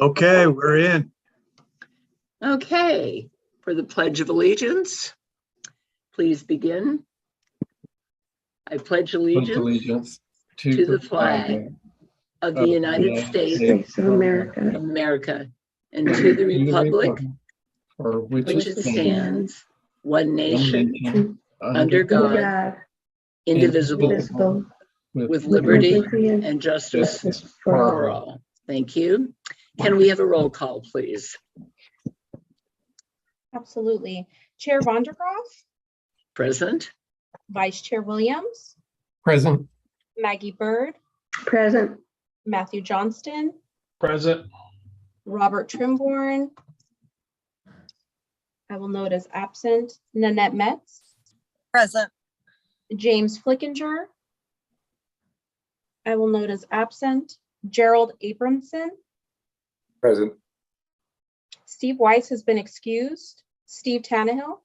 Okay, we're in. Okay, for the Pledge of Allegiance, please begin. I pledge allegiance to the flag of the United States of America, and to the republic for which it stands, one nation, under God, indivisible, with liberty and justice for all. Thank you. Can we have a roll call, please? Absolutely. Chair Vondergraaf, Present. Vice Chair Williams, Present. Maggie Bird, Present. Matthew Johnston, Present. Robert Trimborn, I will note as absent, Nanette Metz, Present. James Flickinger, I will note as absent, Gerald Abramson, Present. Steve Weiss has been excused, Steve Tannehill,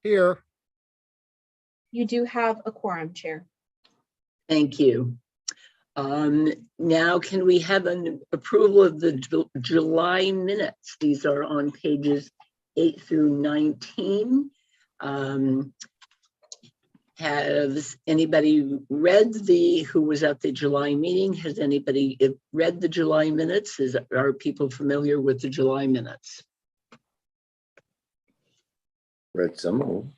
Here. you do have a quorum, Chair. Thank you. Now, can we have an approval of the July minutes? These are on pages 8 through 19. Has anybody read who was at the July meeting? Has anybody read the July minutes? Are people familiar with the July minutes? Read some of them.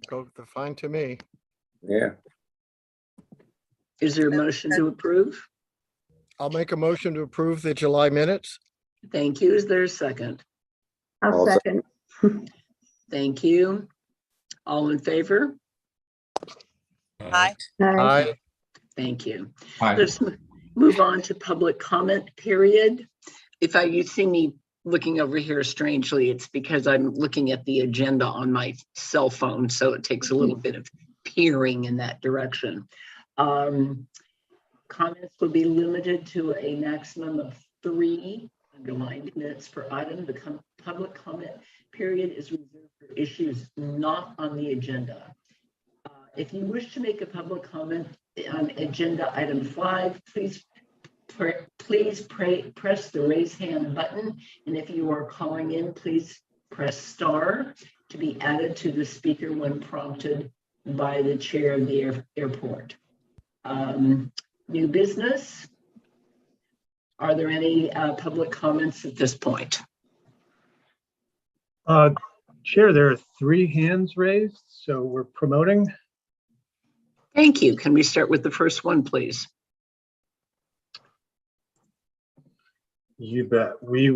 Go fine to me. Yeah. Is there a motion to approve? I'll make a motion to approve the July minutes. Thank you. Is there a second? I'll second. Thank you. All in favor? Aye. Aye. Thank you. Aye. Let's move on to public comment period. If you see me looking over here strangely, it's because I'm looking at the agenda on my cell phone, so it takes a little bit of peering in that direction. Comments will be limited to a maximum of 3 underlined minutes per item. The public comment period is reserved for issues not on the agenda. If you wish to make a public comment on agenda item 5, please press the raise hand button. And if you are calling in, please press star to be added to the speaker when prompted by the chair of the airport. New business. Are there any public comments at this point? Chair, there are 3 hands raised, so we're promoting. Thank you. Can we start with the first one, please? You bet. I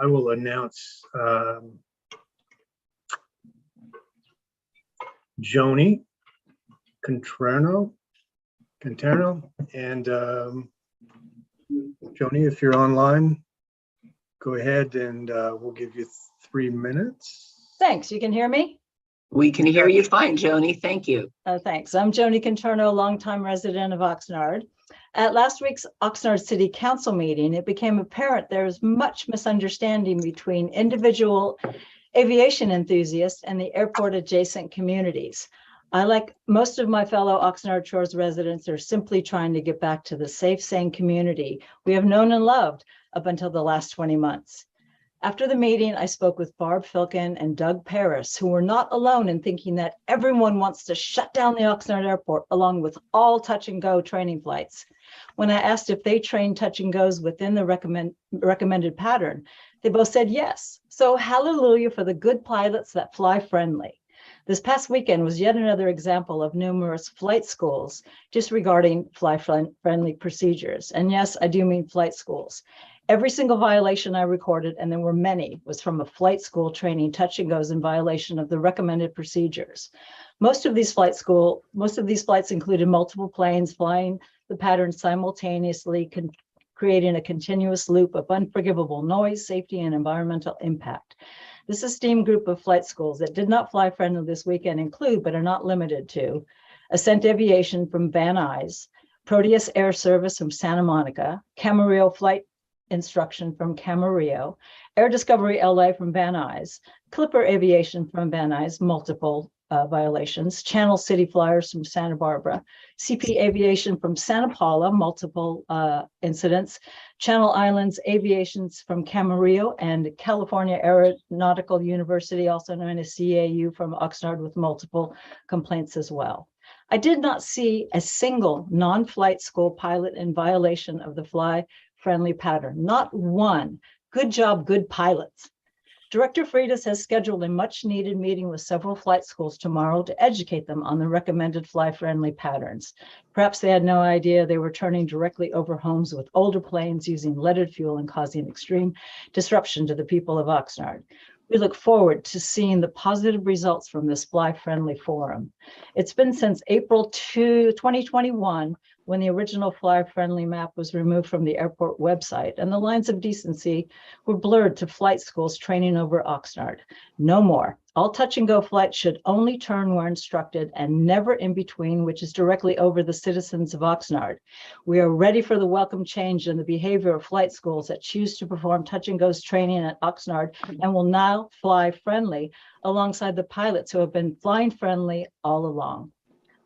will announce Joni Conterno, and Joni, if you're online, go ahead and we'll give you 3 minutes. Thanks. You can hear me? We can hear you fine, Joni. Thank you. Thanks. I'm Joni Conterno, longtime resident of Oxnard. At last week's Oxnard City Council meeting, it became apparent there is much misunderstanding between individual aviation enthusiasts and the airport adjacent communities. I, like most of my fellow Oxnard Shores residents, are simply trying to get back to the safe, sane community we have known and loved up until the last 20 months. After the meeting, I spoke with Barb Filkin and Doug Paris, who were not alone in thinking that everyone wants to shut down the Oxnard Airport, along with all touch and go training flights. When I asked if they train touch and goes within the recommended pattern, they both said yes. So hallelujah for the good pilots that fly friendly. This past weekend was yet another example of numerous flight schools disregarding fly-friendly procedures. And yes, I do mean flight schools. Every single violation I recorded, and there were many, was from a flight school training touch and goes in violation of the recommended procedures. Most of these flights included multiple planes flying the pattern simultaneously, creating a continuous loop of unforgivable noise, safety, and environmental impact. This esteemed group of flight schools that did not fly friendly this weekend include, but are not limited to, Ascent Aviation from Van Nuys, Proteus Air Service from Santa Monica, Camarillo Flight Instruction from Camarillo, Air Discovery LA from Van Nuys, Clipper Aviation from Van Nuys, multiple violations, Channel City Flyers from Santa Barbara, CP Aviation from Santa Paula, multiple incidents, Channel Islands Aviations from Camarillo, and California Aeronautical University, also known as CAU, from Oxnard, with multiple complaints as well. I did not see a single non-flight school pilot in violation of the fly-friendly pattern, not one. Good job, good pilots. Director Freitas has scheduled a much-needed meeting with several flight schools tomorrow to educate them on the recommended fly-friendly patterns. Perhaps they had no idea they were turning directly over homes with older planes using leaded fuel and causing extreme disruption to the people of Oxnard. We look forward to seeing the positive results from this fly-friendly forum. It's been since April 2021 when the original fly-friendly map was removed from the airport website and the lines of decency were blurred to flight schools training over Oxnard. No more. All touch and go flights should only turn where instructed and never in between, which is directly over the citizens of Oxnard. We are ready for the welcome change in the behavior of flight schools that choose to perform touch and goes training at Oxnard and will now fly friendly alongside the pilots who have been flying friendly all along.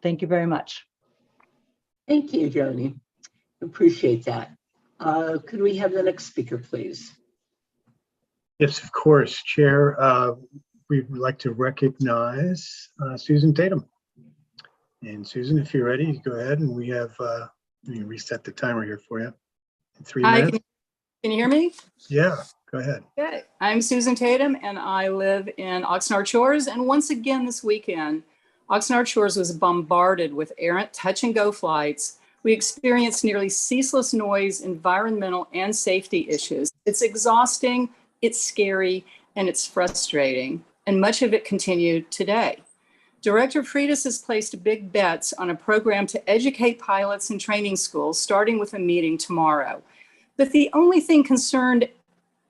Thank you very much. Thank you, Joni. Appreciate that. Could we have the next speaker, please? Yes, of course, Chair. We would like to recognize Susan Tatum. And Susan, if you're ready, go ahead, and we have, let me reset the timer here for you. In 3 minutes. Can you hear me? Yeah, go ahead. Okay. I'm Susan Tatum, and I live in Oxnard Shores. And once again this weekend, Oxnard Shores was bombarded with errant touch and go flights. We experienced nearly ceaseless noise, environmental and safety issues. It's exhausting, it's scary, and it's frustrating. And much of it continued today. Director Freitas has placed big bets on a program to educate pilots in training schools, starting with a meeting tomorrow. But the only thing concerned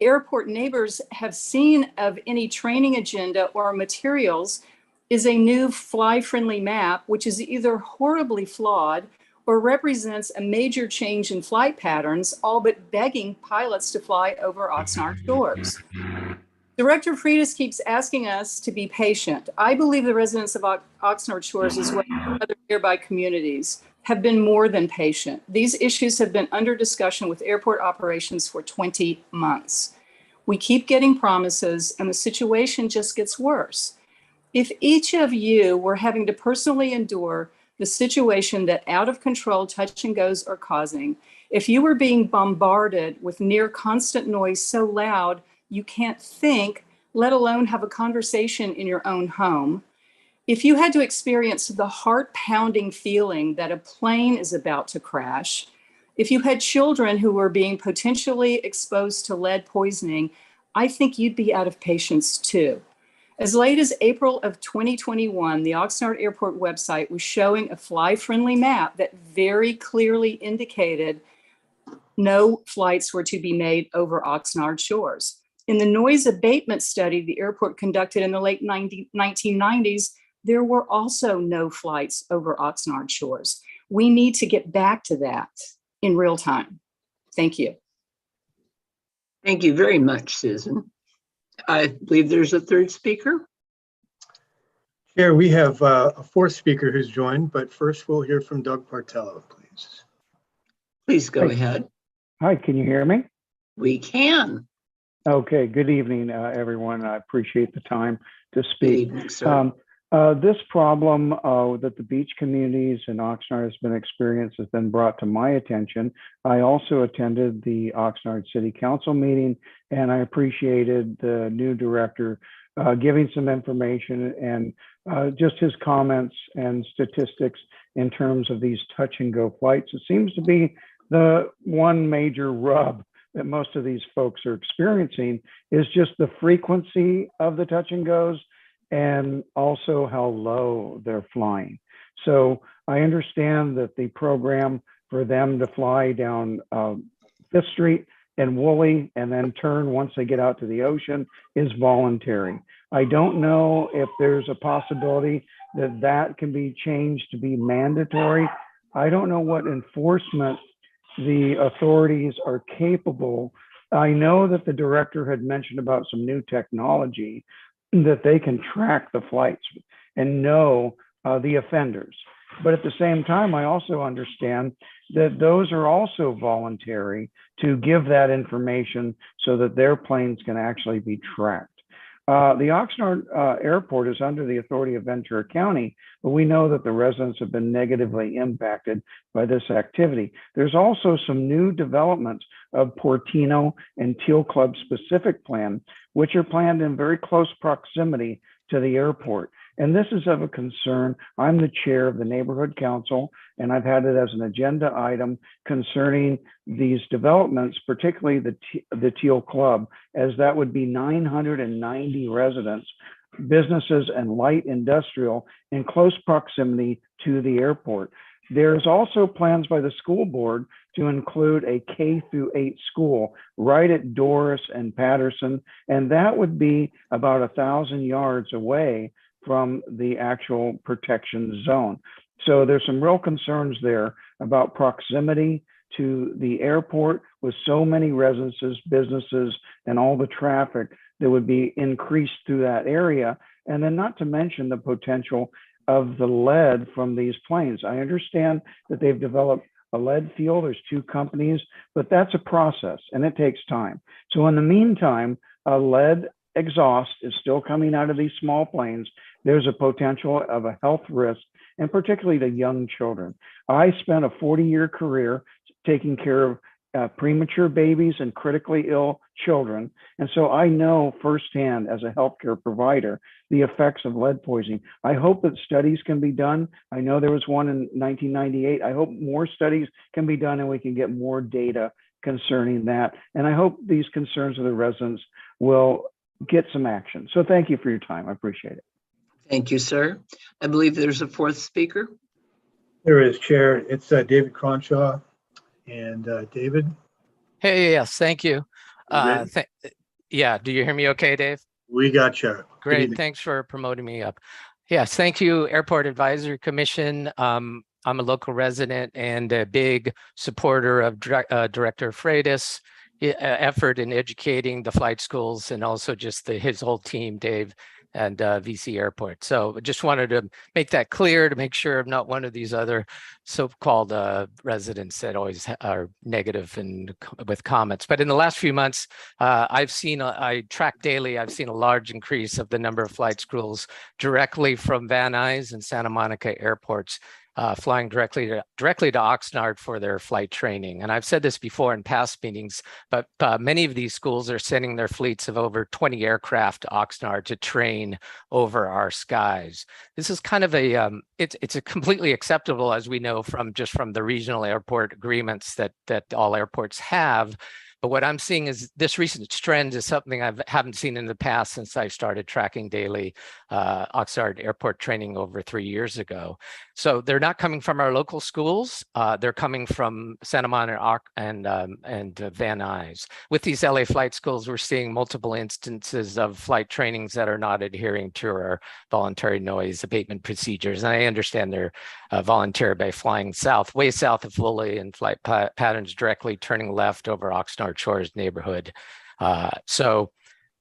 airport neighbors have seen of any training agenda or materials is a new fly-friendly map, which is either horribly flawed or represents a major change in flight patterns, all but begging pilots to fly over Oxnard shores. Director Freitas keeps asking us to be patient. I believe the residents of Oxnard Shores, as well as other nearby communities, have been more than patient. These issues have been under discussion with airport operations for 20 months. We keep getting promises, and the situation just gets worse. If each of you were having to personally endure the situation that out of control touch and goes are causing, if you were being bombarded with near constant noise so loud you can't think, let alone have a conversation in your own home, if you had to experience the heart-pounding feeling that a plane is about to crash, if you had children who were being potentially exposed to lead poisoning, I think you'd be out of patience too. As late as April of 2021, the Oxnard Airport website was showing a fly-friendly map that very clearly indicated no flights were to be made over Oxnard shores. In the noise abatement study the airport conducted in the late 1990s, there were also no flights over Oxnard shores. We need to get back to that in real time. Thank you. Thank you very much, Susan. I believe there's a third speaker. Chair, we have a fourth speaker who's joined, but first we'll hear from Doug Partello, please. Please go ahead. Hi, can you hear me? We can. Okay, good evening, everyone. I appreciate the time to Good speak. evening, sir. This problem that the beach communities in Oxnard has been experienced has been brought to my attention. I also attended the Oxnard City Council meeting, and I appreciated the new director giving some information and just his comments and statistics in terms of these touch and go flights. It seems to be the one major rub that most of these folks are experiencing is just the frequency of the touch and goes, and also how low they're flying. So I understand that the program for them to fly down Fifth Street and Woolley and then turn once they get out to the ocean is voluntary. I don't know if there's a possibility that that can be changed to be mandatory. I don't know what enforcement the authorities are capable. I know that the director had mentioned about some new technology that they can track the flights and know the offenders. But at the same time, I also understand that those are also voluntary to give that information so that their planes can actually be tracked. The Oxnard Airport is under the authority of Ventura County, but we know that the residents have been negatively impacted by this activity. There's also some new developments of Portino and Teal Club specific plan, which are planned in very close proximity to the airport. And this is of a concern. I'm the chair of the neighborhood council, and I've had it as an agenda item concerning these developments, particularly the Teal Club, as that would be 990 residents, businesses, and light industrial in close proximity to the airport. There's also plans by the school board to include a K-8 school right at Doris and Patterson, and that would be about 1,000 yards away from the actual protection zone. So there's some real concerns there about proximity to the airport with so many residences, businesses, and all the traffic that would be increased through that area. And then not to mention the potential of the lead from these planes. I understand that they've developed a lead fuel. There's 2 companies, but that's a process and it takes time. So in the meantime, a lead exhaust is still coming out of these small planes. There's a potential of a health risk, and particularly to young children. I spent a 40-year career taking care of premature babies and critically ill children. And so I know firsthand as a healthcare provider, the effects of lead poisoning. I hope that studies can be done. I know there was one in 1998. I hope more studies can be done and we can get more data concerning that. And I hope these concerns of the residents will get some action. So thank you for your time. I appreciate it. Thank you, sir. I believe there's a 4th speaker. There is, Chair. It's David Cronshaw. And David? Hey, yes, thank you. Ready? Yeah, do you hear me okay, Dave? We got you. Good Great, evening. thanks for promoting me up. Yes, thank you, Airport Advisory Commission. I'm a local resident and a big supporter of Director Freitas' effort in educating the flight schools and also just his whole team, Dave, and VC Airport. So I just wanted to make that clear to make sure I'm not one of these other so-called residents that always are negative and with comments. But in the last few months, I track daily, I've seen a large increase of the number of flight schools directly from Van Nuys and Santa Monica airports flying directly to Oxnard for their flight training. And I've said this before in past meetings, but many of these schools are sending their fleets of over 20 aircraft to Oxnard to train over our skies. This is kind of it's a completely acceptable, as we know from the regional airport agreements that all airports have. But what I'm seeing is this recent trend is something I haven't seen in the past since I started tracking daily Oxnard airport training over 3 years ago. So they're not coming from our local schools. They're coming from Santa Monica and Van Nuys. With these LA flight schools, we're seeing multiple instances of flight trainings that are not adhering to our voluntary noise abatement procedures. And I understand they're voluntary by flying south, way south of Fully and flight patterns directly turning left over Oxnard Shores neighborhood. So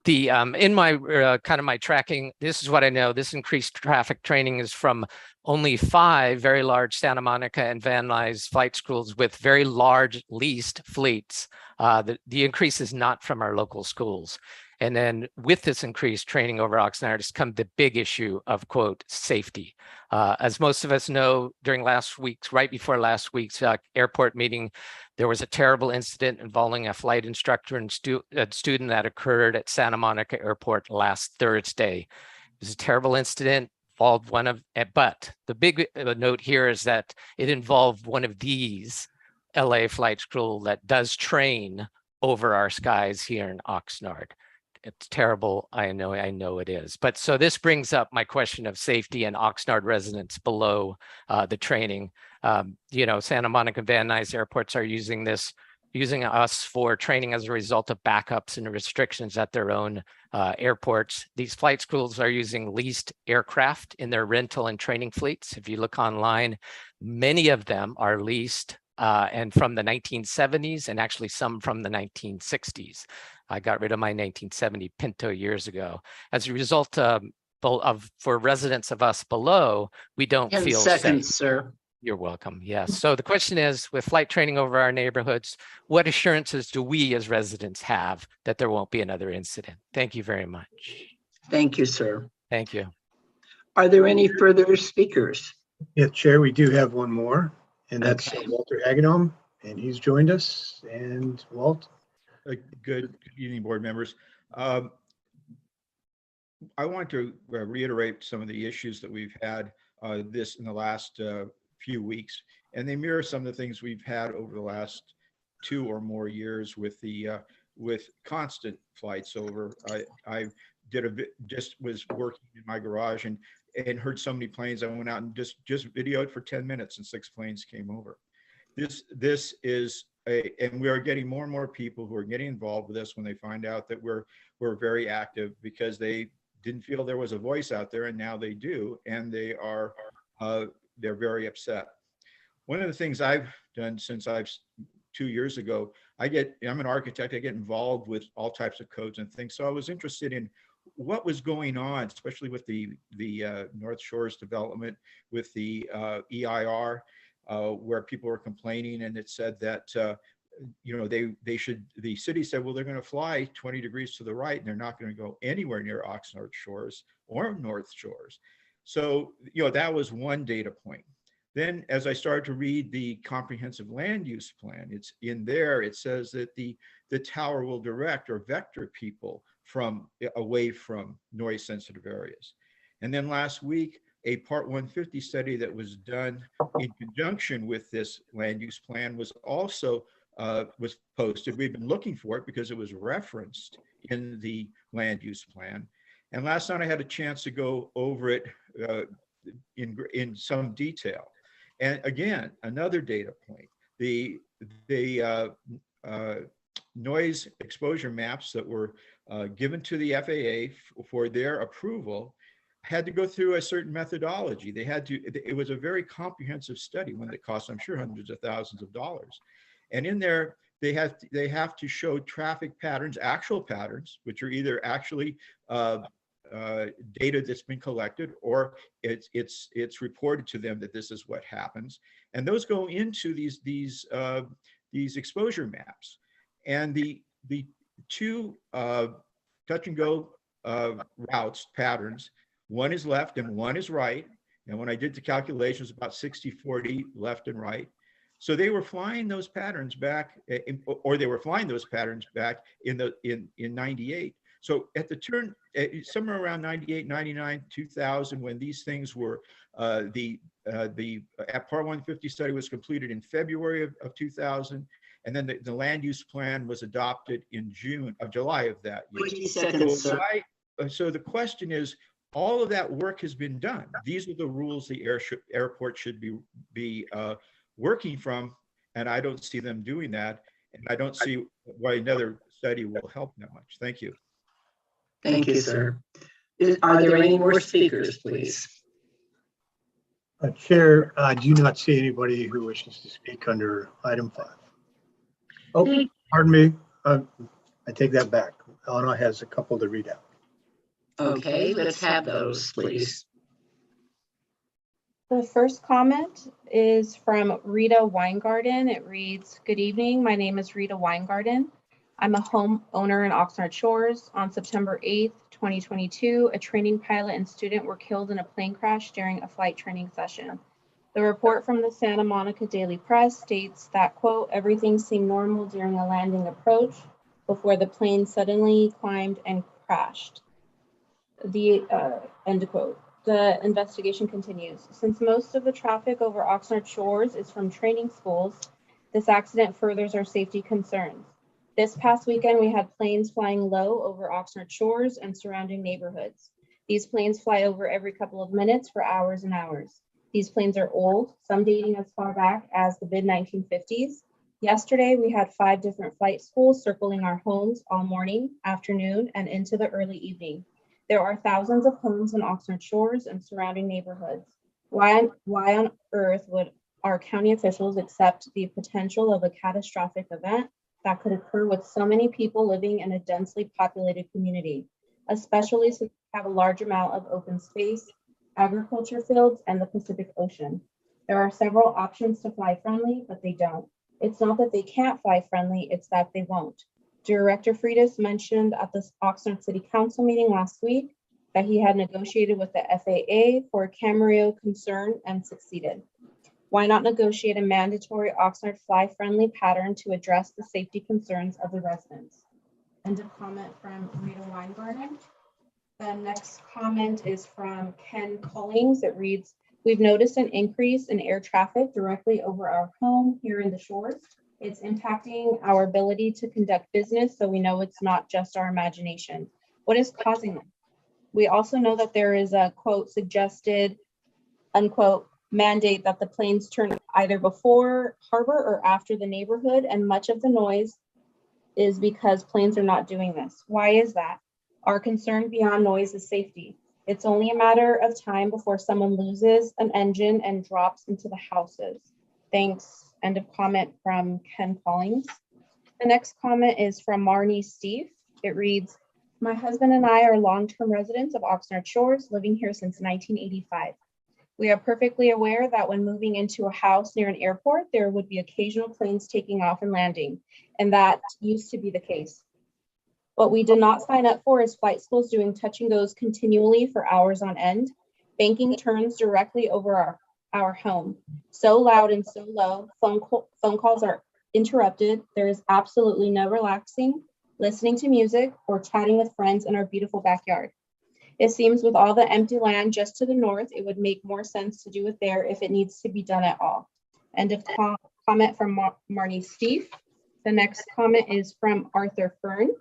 the in my kind of my tracking, this is what I know. This increased traffic training is from only 5 very large Santa Monica and Van Nuys flight schools with very large leased fleets. The increase is not from our local schools. And then with this increased training over Oxnard has come the big issue of, quote, safety. As most of us know, during right before last week's airport meeting, there was a terrible incident involving a flight instructor and student that occurred at Santa Monica Airport last Thursday. It was a terrible incident, involved but the big note here is that it involved one of these LA flight school that does train over our skies here in Oxnard. It's terrible. I know it is. But so this brings up my question of safety and Oxnard residents below the training. Santa Monica, Van Nuys airports are using us for training as a result of backups and restrictions at their own airports. These flight schools are using leased aircraft in their rental and training fleets. If you look online, many of them are leased and from the 1970s and actually some from the 1960s. I got rid of my 1970 Pinto years ago. As a result, for residents of us below, we don't 10 feel seconds, safe. sir. You're welcome. Yes. So the question is, with flight training over our neighborhoods, what assurances do we as residents have that there won't be another incident? Thank you very much. Thank you, sir. Thank you. Are there any further speakers? Yeah, Chair, we do have one more, and that's Okay. Walter Hagedorn, and he's joined us. And Walt? Good evening, board members. I want to reiterate some of the issues that we've had this in the last few weeks, and they mirror some of the things we've had over the last 2 or more years with the with constant flights over. I just was working in my garage and heard so many planes. I went out and just videoed for 10 minutes, and 6 planes came over. This is and we are getting more and more people who are getting involved with this when they find out that we're very active, because they didn't feel there was a voice out there, and now they do, and they're very upset. One of the things I've done since 2 years ago, I'm an architect, I get involved with all types of codes and things. So I was interested in what was going on, especially with the North Shores development, with the EIR, where people were complaining, and it said that the city said, well, they're going to fly 20 degrees to the right, and they're not going to go anywhere near Oxnard Shores or North Shores. So that was one data point. Then, as I started to read the comprehensive land use plan, it's in there, it says that the tower will direct or vector people away from noise sensitive areas. And then last week, a Part 150 study that was done in conjunction with this land use plan was also was posted. We've been looking for it because it was referenced in the land use plan. And last night I had a chance to go over it in some detail. And again, another data point, the noise exposure maps that were given to the FAA for their approval had to go through a certain methodology. It was a very comprehensive study, one that cost, I'm sure, hundreds of thousands of dollars. And in there, they have to show traffic patterns, actual patterns, which are either actually data that's been collected, or it's reported to them that this is what happens, and those go into these exposure maps. And the 2 touch and go routes patterns, one is left and one is right. And when I did the calculations, about 60-40 left and right. So they were flying those patterns back, they were flying those patterns back in 98. So at the turn, somewhere around 98, 99, 2000, when these things were, the Part 150 study was completed in February of 2000, and then the land use plan was adopted in July of that year. 20 seconds, sir. So the question is, all of that work has been done. These are the rules the airport should be working from, and I don't see them doing that, and I don't see why another study will help that much. Thank you. Thank you, sir. Are there any more speakers, please? Chair, I do not see anybody who wishes to speak under item 5. Oh, pardon me. I take that back. Eleanor has a couple to read out. Okay, let's have those, please. The first comment is from Rita Weingarten. It reads, "Good evening. My name is Rita Weingarten. I'm a homeowner in Oxnard Shores. On September 8th, 2022, a training pilot and student were killed in a plane crash during a flight training session. The report from the Santa Monica Daily Press states that, quote, everything seemed normal during a landing approach before the plane suddenly climbed and crashed. End quote. The investigation continues. Since most of the traffic over Oxnard Shores is from training schools, this accident furthers our safety concerns. This past weekend, we had planes flying low over Oxnard Shores and surrounding neighborhoods. These planes fly over every couple of minutes for hours and hours. These planes are old, some dating as far back as the mid-1950s. Yesterday, we had 5 different flight schools circling our homes all morning, afternoon, and into the early evening. There are thousands of homes in Oxnard Shores and surrounding neighborhoods. Why on earth would our county officials accept the potential of a catastrophic event that could occur with so many people living in a densely populated community? especially since we have a large amount of open space, agriculture fields, and the Pacific Ocean. There are several options to fly friendly, but they don't. It's not that they can't fly friendly, it's that they won't. Director Freitas mentioned at the Oxnard City Council meeting last week that he had negotiated with the FAA for a Camarillo concern and succeeded. Why not negotiate a mandatory Oxnard fly-friendly pattern to address the safety concerns of the residents? End of comment from Rita Weingarten. The next comment is from Ken Collings. It reads, we've noticed an increase in air traffic directly over our home here in the shores. It's impacting our ability to conduct business, so we know it's not just our imagination. What is causing them? We also know that there is a quote suggested, unquote, mandate that the planes turn either before harbor or after the neighborhood, and much of the noise is because planes are not doing this. Why is that? Our concern beyond noise is safety. It's only a matter of time before someone loses an engine and drops into the houses. Thanks. End of comment from Ken Collins. The next comment is from Marnie Steve. It reads, my husband and I are long-term residents of Oxnard Shores, living here since 1985. We are perfectly aware that when moving into a house near an airport, there would be occasional planes taking off and landing, and that used to be the case. What we did not sign up for is flight schools doing touch and goes continually for hours on end, banking turns directly over our home. So loud and so low, phone calls are interrupted. There is absolutely no relaxing, listening to music, or chatting with friends in our beautiful backyard. It seems with all the empty land just to the north, it would make more sense to do it there if it needs to be done at all. End of comment from Marnie Steve. The next comment is from Arthur Fern.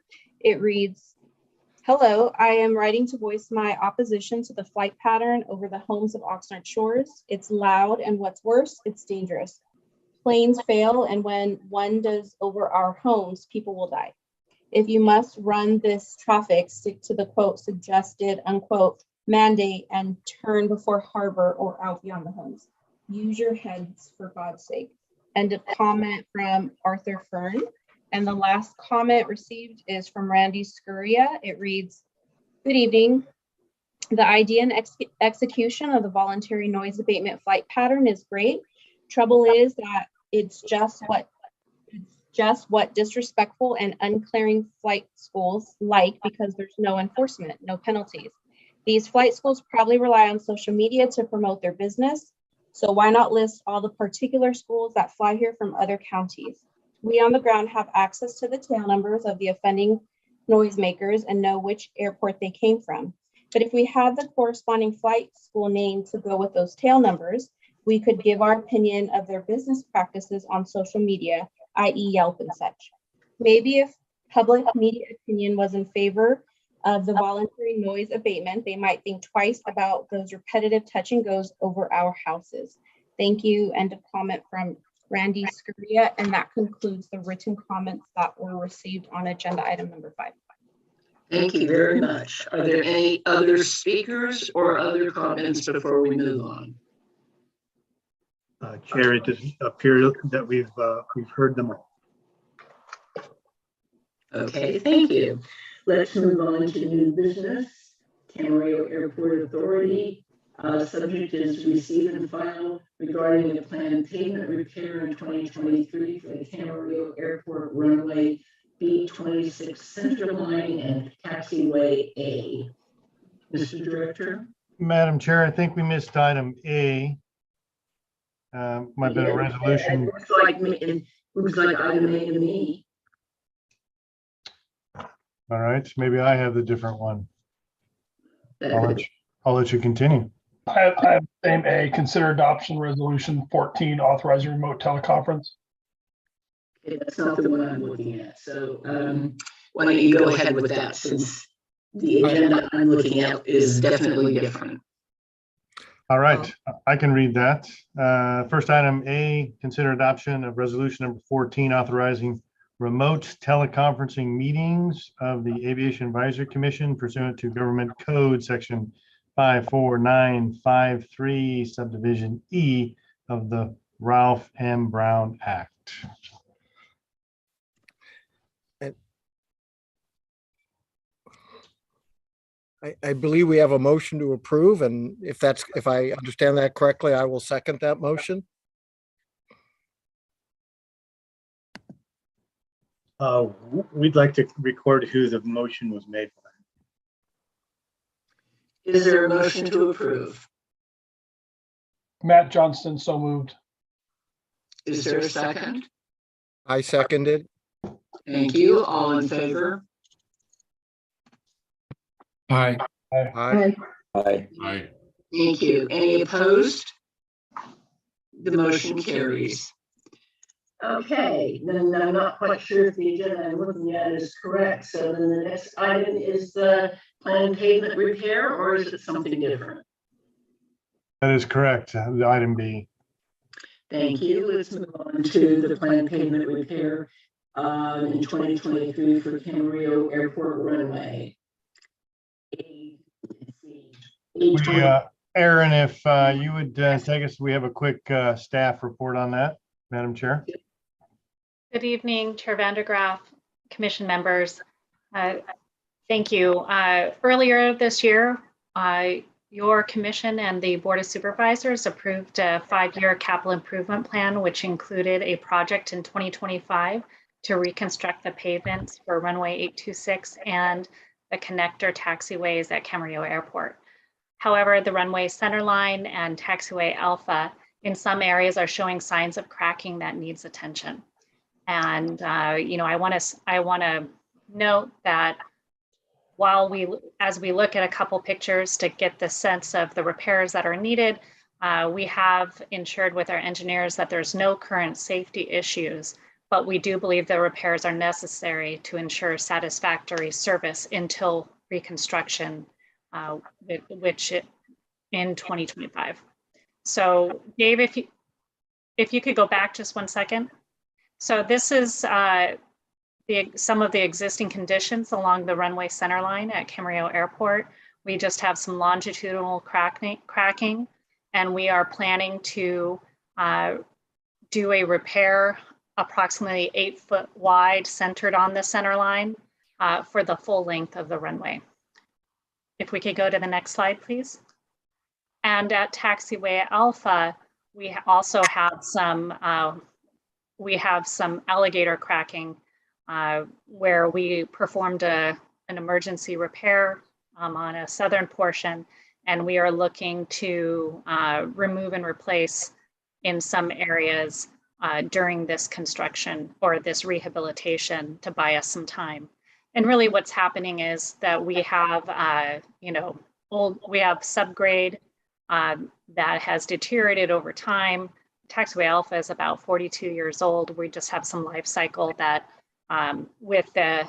It reads, hello, I am writing to voice my opposition to the flight pattern over the homes of Oxnard Shores. It's loud, and what's worse, it's dangerous. Planes fail, and when one does over our homes, people will die. If you must run this traffic, stick to the quote suggested, unquote, mandate and turn before harbor or out beyond the homes. Use your heads for God's sake. End of comment from Arthur Fern. And the last comment received is from Randy Scuria. It reads, good evening. The idea and execution of the voluntary noise abatement flight pattern is great. Trouble is that it's just what disrespectful and unclearing flight schools like, because there's no enforcement, no penalties. These flight schools probably rely on social media to promote their business. So why not list all the particular schools that fly here from other counties? We on the ground have access to the tail numbers of the offending noisemakers and know which airport they came from. But if we had the corresponding flight school name to go with those tail numbers, we could give our opinion of their business practices on social media, i.e. Yelp and such. Maybe if public media opinion was in favor of the voluntary noise abatement, they might think twice about those repetitive touch and goes over our houses. Thank you. End of comment from Randy Scuria, and that concludes the written comments that were received on agenda item number 5. Thank you very much. Are there any other speakers or other comments before we move on? Chair, it does appear that we've heard them all. Okay, thank you. Let's move on to new business. Camarillo Airport Authority. Subject is receive and file regarding a planned pavement repair in 2023 for the Camarillo Airport runway B26 center line and taxiway A. Mr. Director? Madam Chair, I think we missed item A. Might be a resolution. It looks like item A to me. All right, maybe I have the different one. I'll let you continue. I have same A, consider adoption resolution 14, authorizing remote teleconference. Okay, that's not the one I'm looking at. So why don't you go ahead with that, since the agenda I'm looking at is definitely different. All right, I can read that. First item A, consider adoption of resolution number 14, authorizing remote teleconferencing meetings of the Aviation Advisory Commission pursuant to Government Code Section 54953, subdivision E of the Ralph M. Brown Act. I believe we have a motion to approve, and if I understand that correctly, I will second that motion. We'd like to record who the motion was made by. Is there a motion to approve? Matt Johnston, so moved. Is there a second? I seconded. Thank you. All in favor? Aye. Aye. Aye. Aye. Thank you. Any opposed? The motion carries. Okay, then I'm not quite sure if the agenda I'm looking at is correct. So then the next item is the planned pavement repair, or is it something different? That is correct. The item B. Thank you. Let's move on to the planned pavement repair in 2023 for Camarillo Airport runway. Aaron, if you would take us, we have a quick staff report on that, Madam Chair. Good evening, Chair Vandergraaf, Commission members. Thank you. Earlier this year, your commission and the Board of Supervisors approved a 5-year capital improvement plan, which included a project in 2025 to reconstruct the pavements for runway 826 and the connector taxiways at Camarillo Airport. However, the runway centerline and Taxiway Alpha in some areas are showing signs of cracking that needs attention. And I want to note that as we look at a couple pictures to get the sense of the repairs that are needed, we have ensured with our engineers that there's no current safety issues, but we do believe the repairs are necessary to ensure satisfactory service until reconstruction, which in 2025. So Dave, if you could go back just one second. So this is some of the existing conditions along the runway centerline at Camarillo Airport. We just have some longitudinal cracking, and we are planning to do a repair approximately 8 foot wide, centered on the centerline for the full length of the runway. If we could go to the next slide, please. And at Taxiway Alpha, we also have some alligator cracking where we performed an emergency repair on a southern portion, and we are looking to remove and replace in some areas during this construction or this rehabilitation to buy us some time. And really what's happening is that we have, we have subgrade that has deteriorated over time. Taxiway Alpha is about 42 years old. We just have some life cycle that with the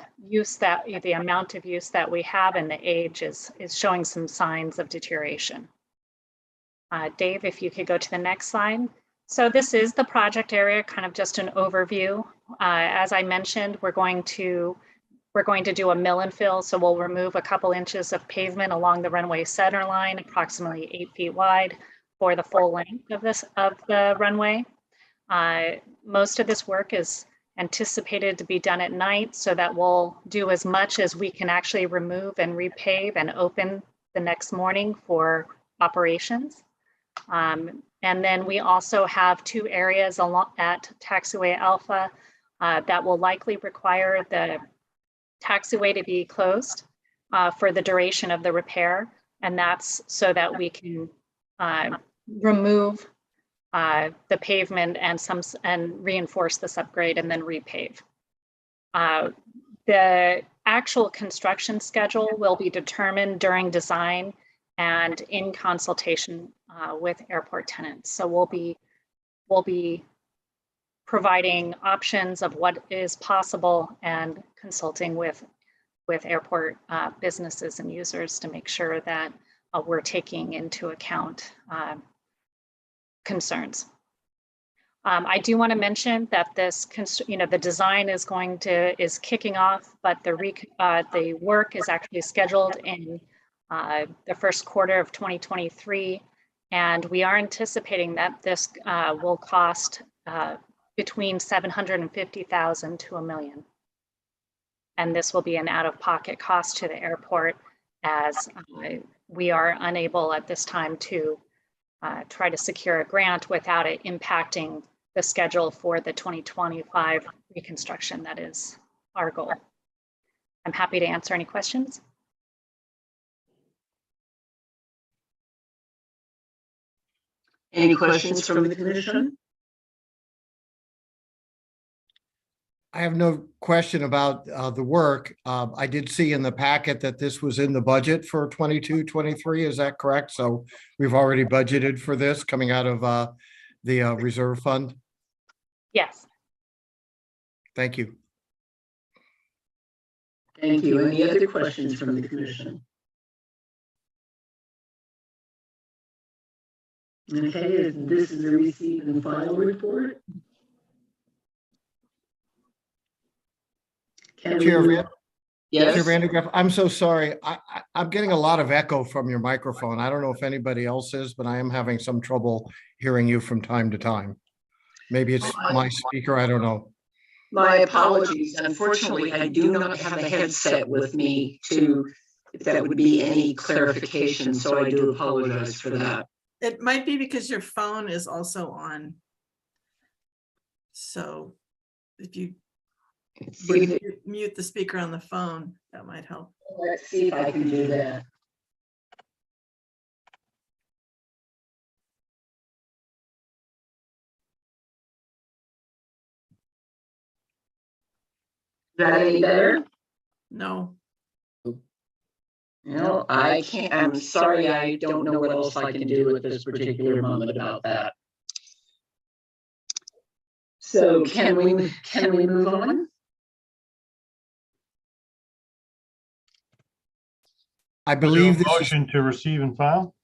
amount of use that we have and the age is showing some signs of deterioration. Dave, if you could go to the next slide. So this is the project area, kind of just an overview. As I mentioned, we're going to do a mill and fill, so we'll remove a couple inches of pavement along the runway center line, approximately 8 feet wide, for the full length of the runway. Most of this work is anticipated to be done at night, so that we'll do as much as we can actually remove and repave and open the next morning for operations. And then we also have 2 areas at Taxiway Alpha that will likely require the taxiway to be closed for the duration of the repair. And that's so that we can remove the pavement and reinforce the subgrade and then repave. The actual construction schedule will be determined during design and in consultation with airport tenants. So we'll be providing options of what is possible and consulting with airport businesses and users to make sure that we're taking into account concerns. I do want to mention that this, the design is kicking off, but the work is actually scheduled in the first quarter of 2023, and we are anticipating that this will cost between $750,000 to $1 million. And this will be an out-of-pocket cost to the airport. as we are unable at this time to try to secure a grant without it impacting the schedule for the 2025 reconstruction. That is our goal. I'm happy to answer any questions. Any questions from the commission? I have no question about the work. I did see in the packet that this was in the budget for 22, 23. Is that correct? So we've already budgeted for this coming out of the reserve fund. Yes. Thank you. Thank you. Any other questions from the commission? Okay, this is a receive and file report. Chair Yes. Vandergriff, I'm so sorry. I'm getting a lot of echo from your microphone. I don't know if anybody else is, but I am having some trouble hearing you from time to time. Maybe it's my speaker. I don't know. My apologies. Unfortunately, I do not have a headset with me if that would be any clarification, so I do apologize for that. It might be because your phone is also on. So if you mute the speaker on the phone, that might help. Let's see if I can do that. Is that any better? No. No, I can't. I'm sorry. I don't know what else I can do at this particular moment about that. So can we move on? I believe this is, Motion to receive and file?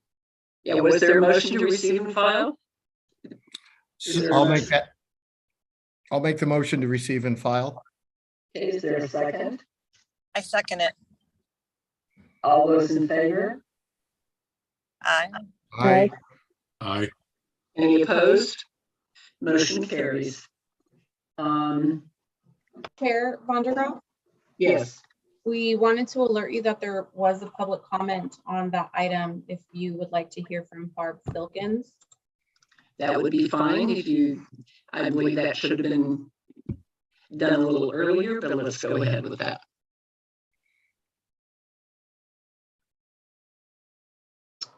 Yeah, was there a motion to receive and file? I'll make that. I'll make the motion to receive and file. Okay, is there a second? I second it. All those in favor? Aye. Aye. Aye. Any opposed? Motion carries. Chair Vandergraaf, Yes. we wanted to alert you that there was a public comment on that item if you would like to hear from Barb Filkins. That would be fine if you, I believe that should have been done a little earlier, but let's go ahead with that.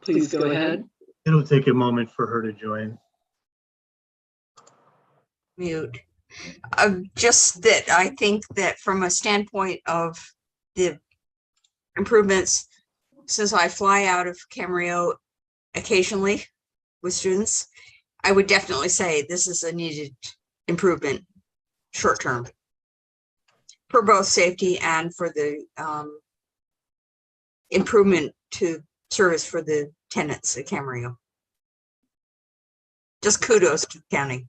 Please go ahead. It'll take a moment for her to join. Mute. Just that I think that from a standpoint of the improvements, since I fly out of Camarillo occasionally with students, I would definitely say this is a needed improvement short term for both safety and for the improvement to service for the tenants at Camarillo. Just kudos to the county.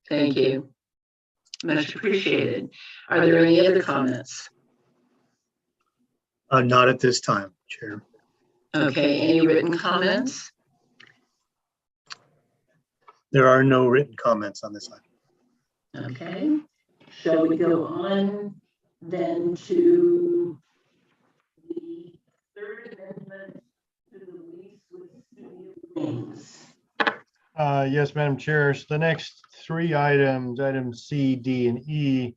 Thank you. Much appreciated. Are there any other comments? Not at this time, Chair. Okay, any written comments? There are no written comments on this item. Okay, shall we go on then to the third amendment to the lease with studio wings? Yes, Madam Chair. So the next three items, items C, D, and E,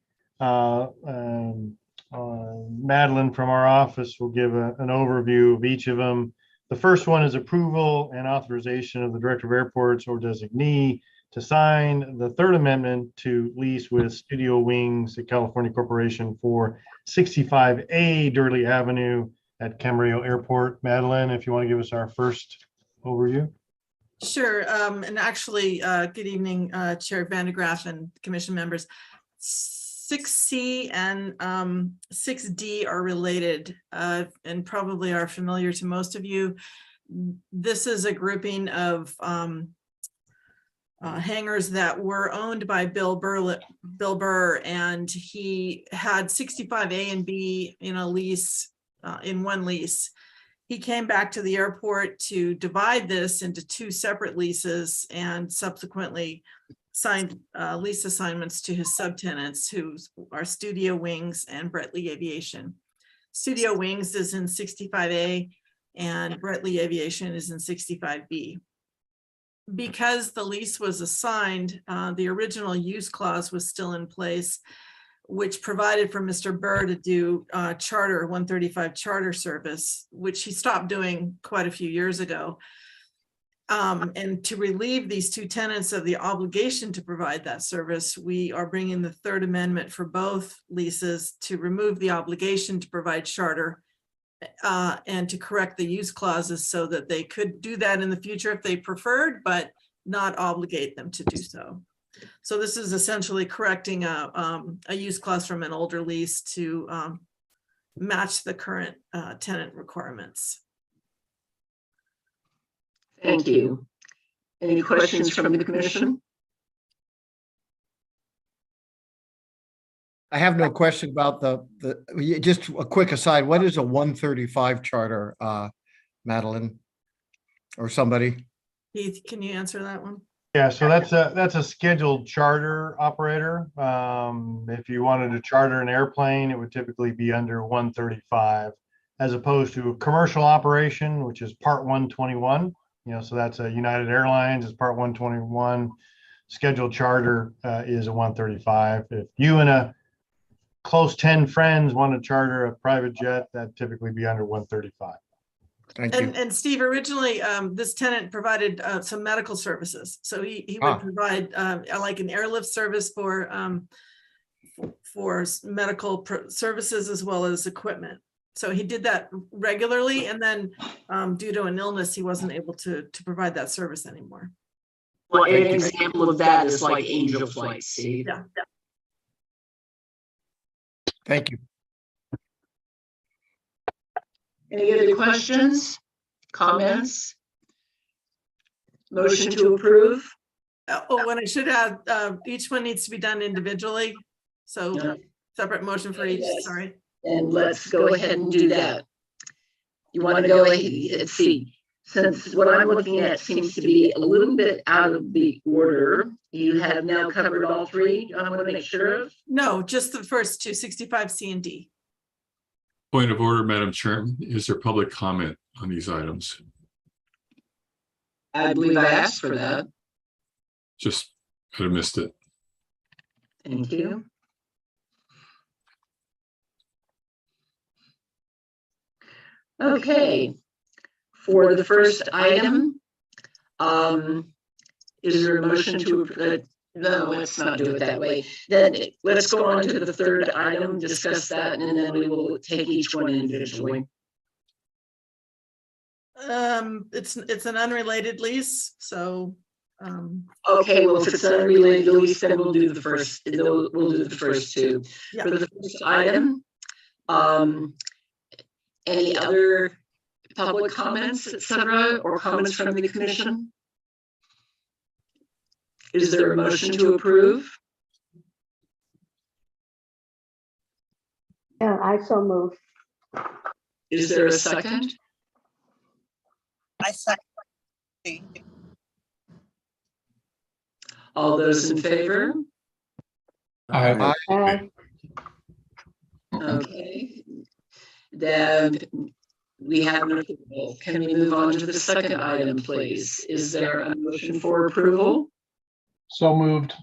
Madeline from our office will give an overview of each of them. The first one is approval and authorization of the Director of Airports or Designee to sign the third amendment to lease with Studio Wings, a California corporation, for 65A Durley Avenue at Camarillo Airport. Madeline, if you want to give us our first overview. Sure. And actually, good evening, Chair Vandergraaf and commission members. 6C and 6D are related and probably are familiar to most of you. This is a grouping of hangars that were owned by Bill Burr, and he had 65A and B in a lease, in one lease. He came back to the airport to divide this into two separate leases and subsequently signed lease assignments to his subtenants, who are Studio Wings and Lee Aviation. Studio Wings is in 65A, and Brightly Aviation is in 65B. Because the lease was assigned, the original use clause was still in place, which provided for Mr. Burr to do charter 135 charter service, which he stopped doing quite a few years ago. And to relieve these two tenants of the obligation to provide that service, we are bringing the third amendment for both leases to remove the obligation to provide charter and to correct the use clauses so that they could do that in the future if they preferred, but not obligate them to do so. So this is essentially correcting a use clause from an older lease to match the current tenant requirements. Thank you. Any questions from the commission? I have no question about just a quick aside. What is a 135 charter, Madeline? Or somebody? Heath, can you answer that one? Yeah, so that's a scheduled charter operator. If you wanted to charter an airplane, it would typically be under 135, as opposed to a commercial operation, which is Part 121. So that's a United Airlines is Part 121. Scheduled charter is a 135. If you and a close 10 friends want to charter a private jet, that'd typically be under 135. Thank you. And Steve, originally, this tenant provided some medical services. So he would provide like an airlift service for medical services as well as equipment. So he did that regularly, and then due to an illness, he wasn't able to provide that service anymore. Well, an example of that is like Angel Flight, Steve. Yeah. Thank you. Any other questions, comments? Motion to approve? Oh, and I should add, each one needs to be done individually. So separate motion for each, sorry. And let's go ahead and do that. You want to go ahead, let's see. Since what I'm looking at seems to be a little bit out of the order, you have now covered all three. I want to make sure of. No, just the first two, 65C and D. Point of order, Madam Chairman. Is there public comment on these items? I believe I asked for that. Just could have missed it. Thank you. Okay. For the first item, is there a motion to, no, let's not do it that way. Then let's go on to the third item, discuss that, and then we will take each one individually. It's an unrelated lease, so. Okay, well, if it's an unrelated lease, then we'll do the first. We'll do the first two. Yeah. For the first item, any other public comments, etc., or comments from the commission? Is there a motion to approve? Yeah, I so move. Is there a second? I second. All those in favor? Aye. Aye. Okay. Then we have an approval. Can we move on to the second item, please? Is there a motion for approval? So moved.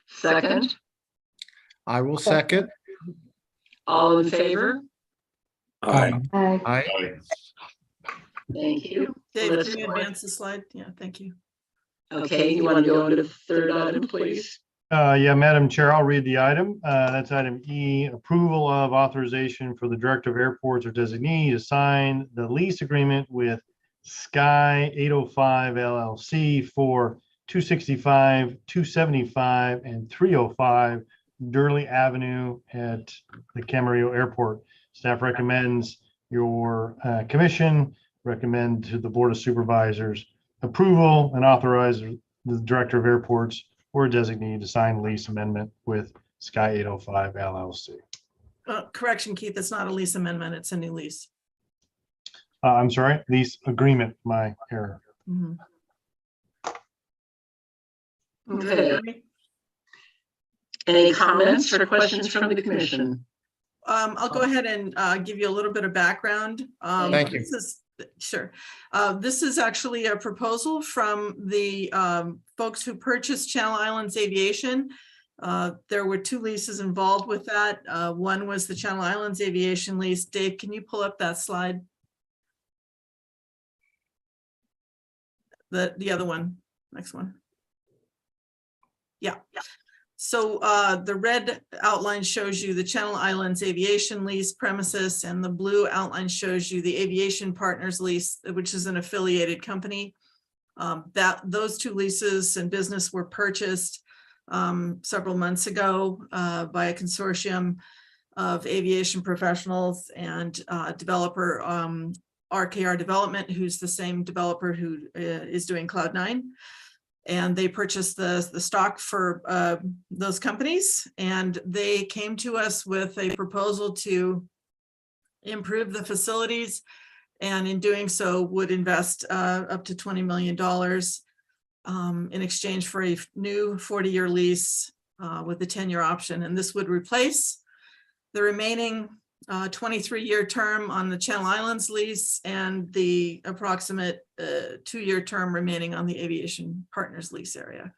Second? I will second. All in favor? Aye. Aye. Aye. Thank you. David, Let's can you go on. advance the slide? Yeah, thank you. Okay, you want to go into the third item, please? Yeah, Madam Chair, I'll read the item. That's item E, approval of authorization for the Director of Airports or Designee to sign the lease agreement with Sky 805 LLC for 265, 275, and 305 Durley Avenue at the Camarillo Airport. Staff recommends your commission recommend to the Board of Supervisors approval and authorize the Director of Airports or designee to sign lease amendment with Sky 805 LLC. Correction, Keith, it's not a lease amendment, it's a new lease. I'm sorry, lease agreement, my error. Mhm. Okay. Any comments or questions from the commission? I'll go ahead and give you a little bit of background. Thank you. Sure. This is actually a proposal from the folks who purchased Channel Islands Aviation. There were 2 leases involved with that. One was the Channel Islands Aviation lease. Dave, can you pull up that slide? The other one, next one. Yeah. So the red outline shows you the Channel Islands Aviation lease premises, and the blue outline shows you the Aviation Partners lease, which is an affiliated company. Those 2 leases and business were purchased several months ago by a consortium of aviation professionals and developer RKR Development, who's the same developer who is doing Cloud9. And they purchased the stock for those companies, and they came to us with a proposal to improve the facilities, and in doing so would invest up to $20 million in exchange for a new 40-year lease with a 10-year option. And this would replace the remaining 23-year term on the Channel Islands lease and the approximate 2-year term remaining on the Aviation Partners lease area.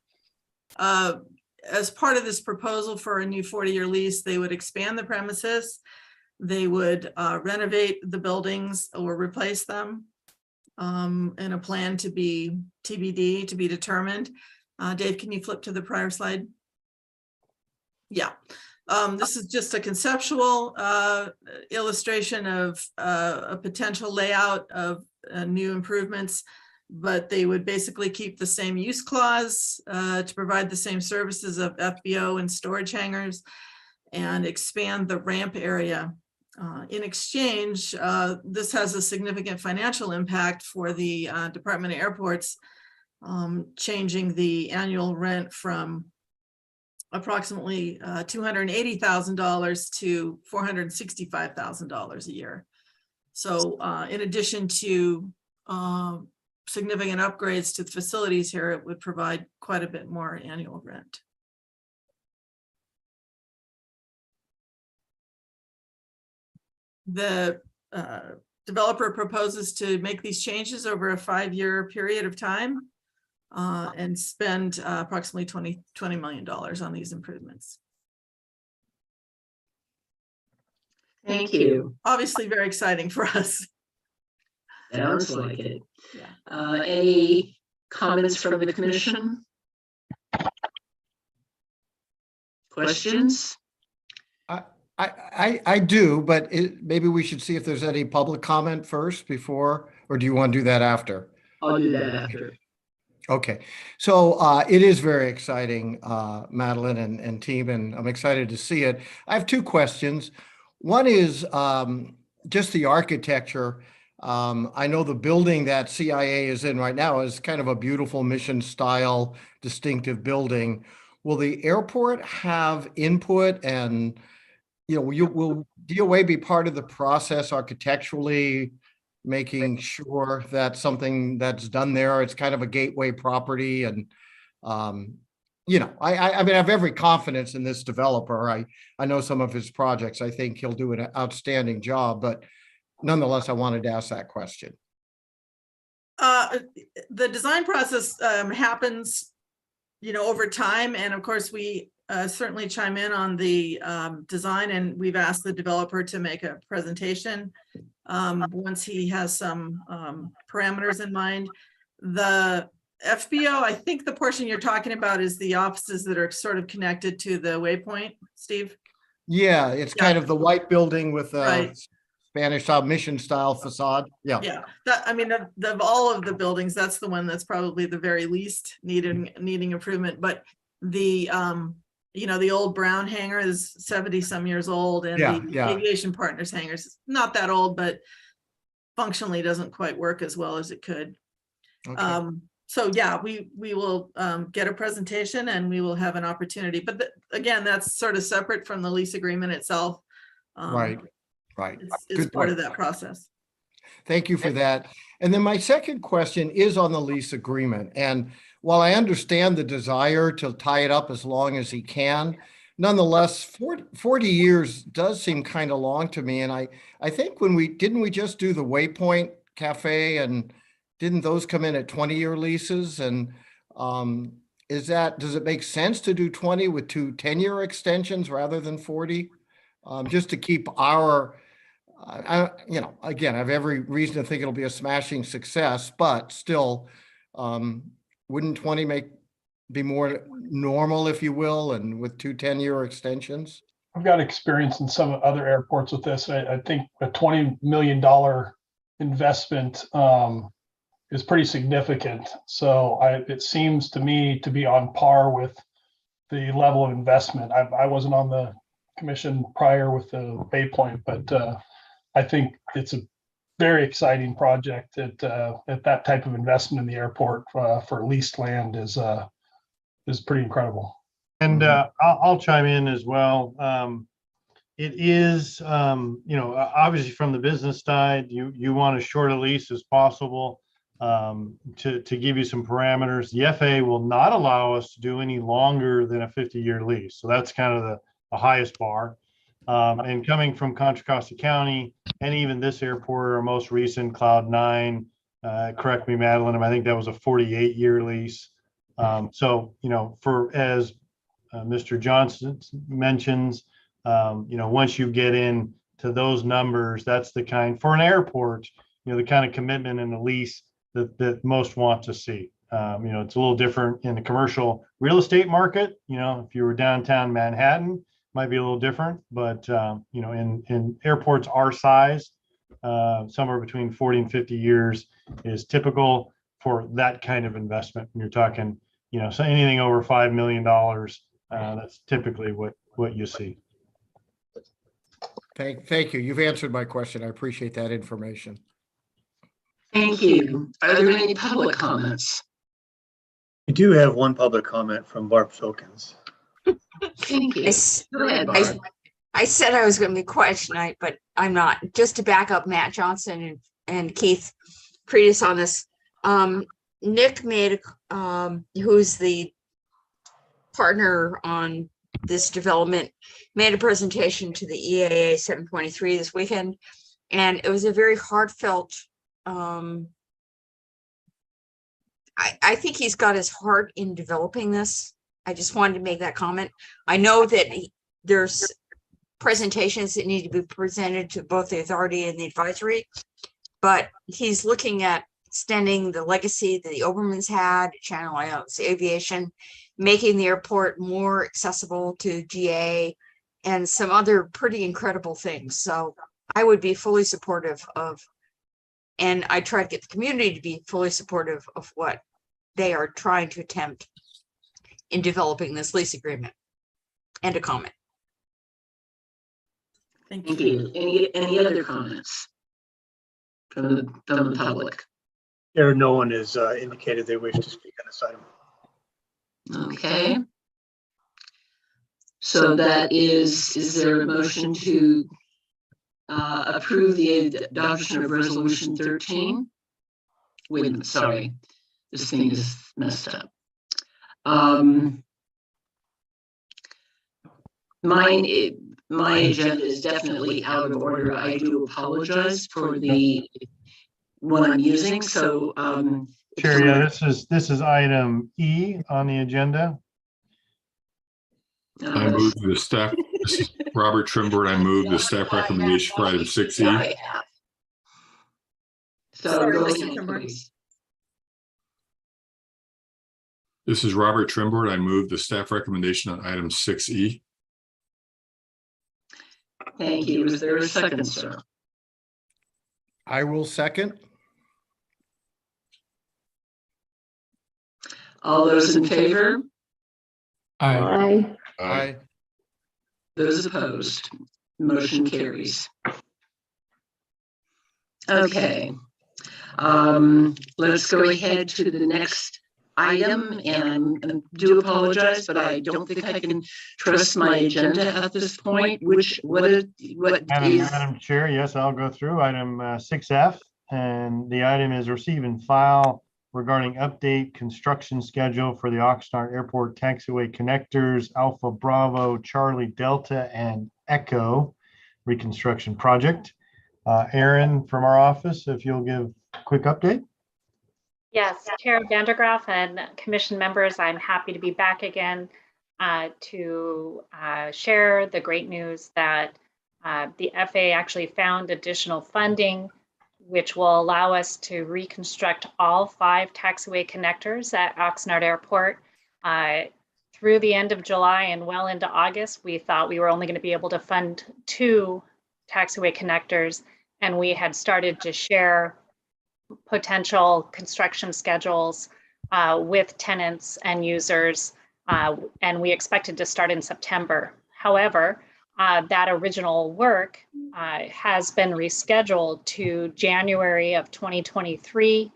As part of this proposal for a new 40-year lease, they would expand the premises. They would renovate the buildings or replace them, and a plan to be TBD, to be determined. Dave, can you flip to the prior slide? Yeah. This is just a conceptual illustration of a potential layout of new improvements, but they would basically keep the same use clause to provide the same services of FBO and storage hangars, and expand the ramp area. In exchange, this has a significant financial impact for the Department of Airports, changing the annual rent from approximately $280,000 to $465,000 a year. So in addition to significant upgrades to the facilities here, it would provide quite a bit more annual rent. The developer proposes to make these changes over a 5-year period of time and spend approximately $20 million on these improvements. Thank you. Obviously very exciting for us. Sounds like it. Yeah. Any comments from the commission? Questions? I do, but maybe we should see if there's any public comment first before, or do you want to do that after? I'll do that after. Okay, so it is very exciting, Madeline and team, and I'm excited to see it. I have 2 questions. One is just the architecture. I know the building that CIA is in right now is kind of a beautiful mission style, distinctive building. Will the airport have input, and will DOA be part of the process architecturally, making sure that something that's done there, it's kind of a gateway property? And I mean, I have every confidence in this developer. I know some of his projects. I think he'll do an outstanding job, but nonetheless, I wanted to ask that question. The design process happens, over time, and of course we certainly chime in on the design, and we've asked the developer to make a presentation once he has some parameters in mind. The FBO, I think the portion you're talking about is the offices that are sort of connected to the waypoint, Steve? Yeah, it's kind of the white building with a Right. Spanish style, mission style facade. Yeah. Yeah, I mean, of all of the buildings, that's the one that's probably the very least needing improvement. But the the old Brown hangar is 70 some years old, and the Aviation Partners hangar is not that old, but functionally doesn't quite work as well as it could. Okay. So yeah, we will get a presentation, and we will have an opportunity. But again, that's sort of separate from the lease agreement itself. Right. It's part of that process. Thank you for that. And then my second question is on the lease agreement. And while I understand the desire to tie it up as long as he can, nonetheless, 40 years does seem kind of long to me. And I think when didn't we just do the Waypoint Cafe, and didn't those come in at 20-year leases? And does it make sense to do 20 with 2 10-year extensions rather than 40? Just to keep our, again, I have every reason to think it'll be a smashing success, but still, wouldn't 20 be more normal, if you will, and with 2 10-year extensions? I've got experience in some other airports with this. I think a $20 million investment is pretty significant. So it seems to me to be on par with the level of investment. I wasn't on the commission prior with the Waypoint, but I think it's a very exciting project at that type of investment in the airport for leased land is pretty incredible. And I'll chime in as well. It is, obviously from the business side, you want as short a lease as possible. To give you some parameters, the FAA will not allow us to do any longer than a 50-year lease. So that's kind of the highest bar. And coming from Contra Costa County, and even this airport, our most recent Cloud 9, correct me, Madeline, I think that was a 48-year lease. So, as Mr. Johnson mentions, once you get into those numbers, that's the kind, for an airport, the kind of commitment in the lease that most want to see. It's a little different in the commercial real estate market. If you were downtown Manhattan, might be a little different, but in airports our size, somewhere between 40 and 50 years is typical for that kind of investment. When you're talking, so anything over $5 million, that's typically what you see. Thank you. You've answered my question. I appreciate that information. Thank you. Are there any public comments? We do have one public comment from Barb Filkins. Thank you. Go ahead, Barb. I said I was going to be quiet tonight, but I'm not. Just to back up Matt Johnson and Keith Pretis on this, Nick made, who's the partner on this development, made a presentation to the EAA 723 this weekend, and it was a very heartfelt. I think he's got his heart in developing this. I just wanted to make that comment. I know that there's presentations that need to be presented to both the authority and the advisory, but he's looking at extending the legacy that the Obermans had, Channel Islands Aviation, making the airport more accessible to GA, and some other pretty incredible things. So I would be fully supportive of, and I try to get the community to be fully supportive of what they are trying to attempt in developing this lease agreement. And a comment. Thank you. Any other comments from the public? No one has indicated they wish to speak on this item. Okay. So that is there a motion to approve the adoption of resolution 13? Wait a minute, sorry. This thing is messed up. My agenda is definitely out of order. I do apologize for the one I'm using. So, Chair, yeah, this is item E on the agenda. I move the staff. This is Robert Trimboard. I move the staff recommendation for item 6E. So go ahead, please. This is Robert Trimboard. I move the staff recommendation on item 6E. Thank you. Is there a second, sir? I will second. All those in favor? Aye. Aye. Those opposed? Motion carries. Okay. Let's go ahead to the next item, and I do apologize, but I don't think I can trust my agenda at this point. Madam Chair, yes, I'll go through item 6F, and the item is receive and file regarding update construction schedule for the Oxnard Airport Taxiway Connectors, Alpha Bravo, Charlie Delta, and Echo Reconstruction Project. Aaron from our office, if you'll give a quick update. Yes, Chair Vandergraaf and Commission members, I'm happy to be back again to share the great news that the FAA actually found additional funding, which will allow us to reconstruct all 5 taxiway connectors at Oxnard Airport. Through the end of July and well into August, we thought we were only going to be able to fund 2 taxiway connectors, and we had started to share potential construction schedules with tenants and users, and we expected to start in September. However, that original work has been rescheduled to January of 2023,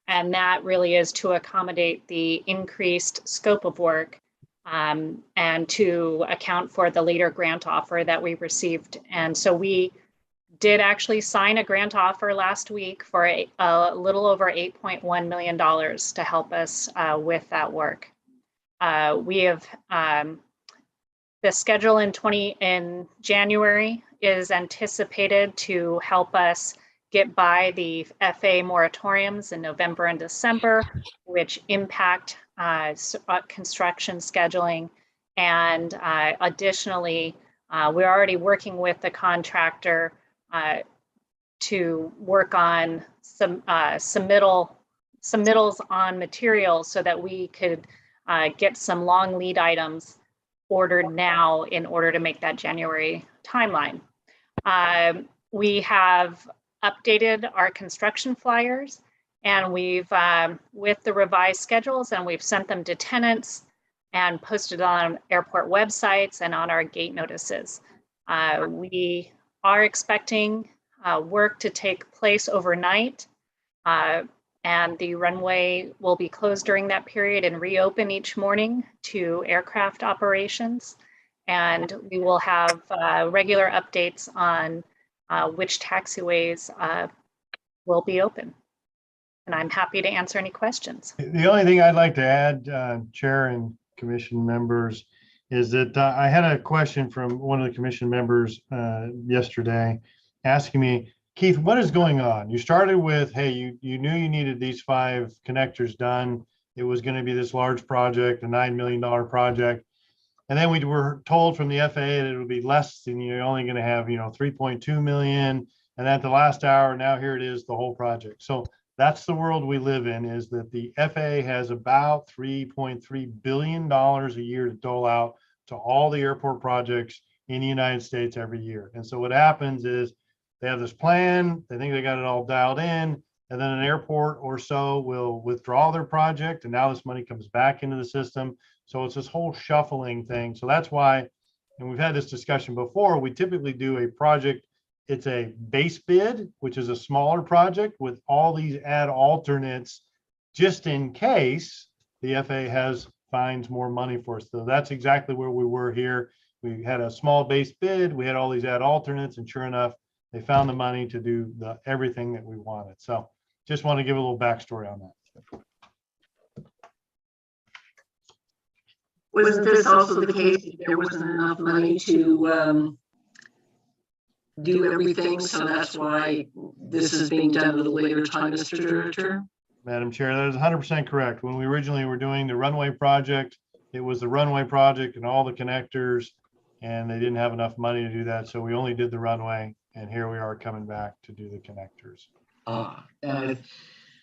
and that really is to accommodate the increased scope of work and to account for the later grant offer that we received. And so we did actually sign a grant offer last week for a little over $8.1 million to help us with that work. We have the schedule in January is anticipated to help us get by the FAA moratoriums in November and December, which impact construction scheduling. And additionally, we're already working with the contractor to work on some submittals on materials so that we could get some long lead items ordered now in order to make that January timeline. We have updated our construction flyers, and we've with the revised schedules, and we've sent them to tenants and posted on airport websites and on our gate notices. We are expecting work to take place overnight, and the runway will be closed during that period and reopen each morning to aircraft operations. And we will have regular updates on which taxiways will be open. And I'm happy to answer any questions. The only thing I'd like to add, Chair and Commission members, is that I had a question from one of the Commission members yesterday asking me, Keith, what is going on? You started with, hey, you knew you needed these 5 connectors done. It was going to be this large project, a $9 million project. And then we were told from the FAA that it would be less than, you're only going to have, 3.2 million. And at the last hour, now here it is, the whole project. So that's the world we live in, is that the FAA has about $3.3 billion a year to dole out to all the airport projects in the United States every year. And so what happens is they have this plan, they think they got it all dialed in, and then an airport or so will withdraw their project, and now this money comes back into the system. So it's this whole shuffling thing. So that's why, and we've had this discussion before, we typically do a project, it's a base bid, which is a smaller project with all these add alternates, just in case the FAA finds more money for us. So that's exactly where we were here. We had a small base bid, we had all these add alternates, and sure enough, they found the money to do everything that we wanted. So just want to give a little backstory on that. Wasn't this also the case that there wasn't enough money to do everything? So that's why this is being done at a later time, Mr. Director? Madam Chair, that is 100% correct. When we originally were doing the runway project, it was the runway project and all the connectors, and they didn't have enough money to do that. So we only did the runway, and here we are coming back to do the connectors. I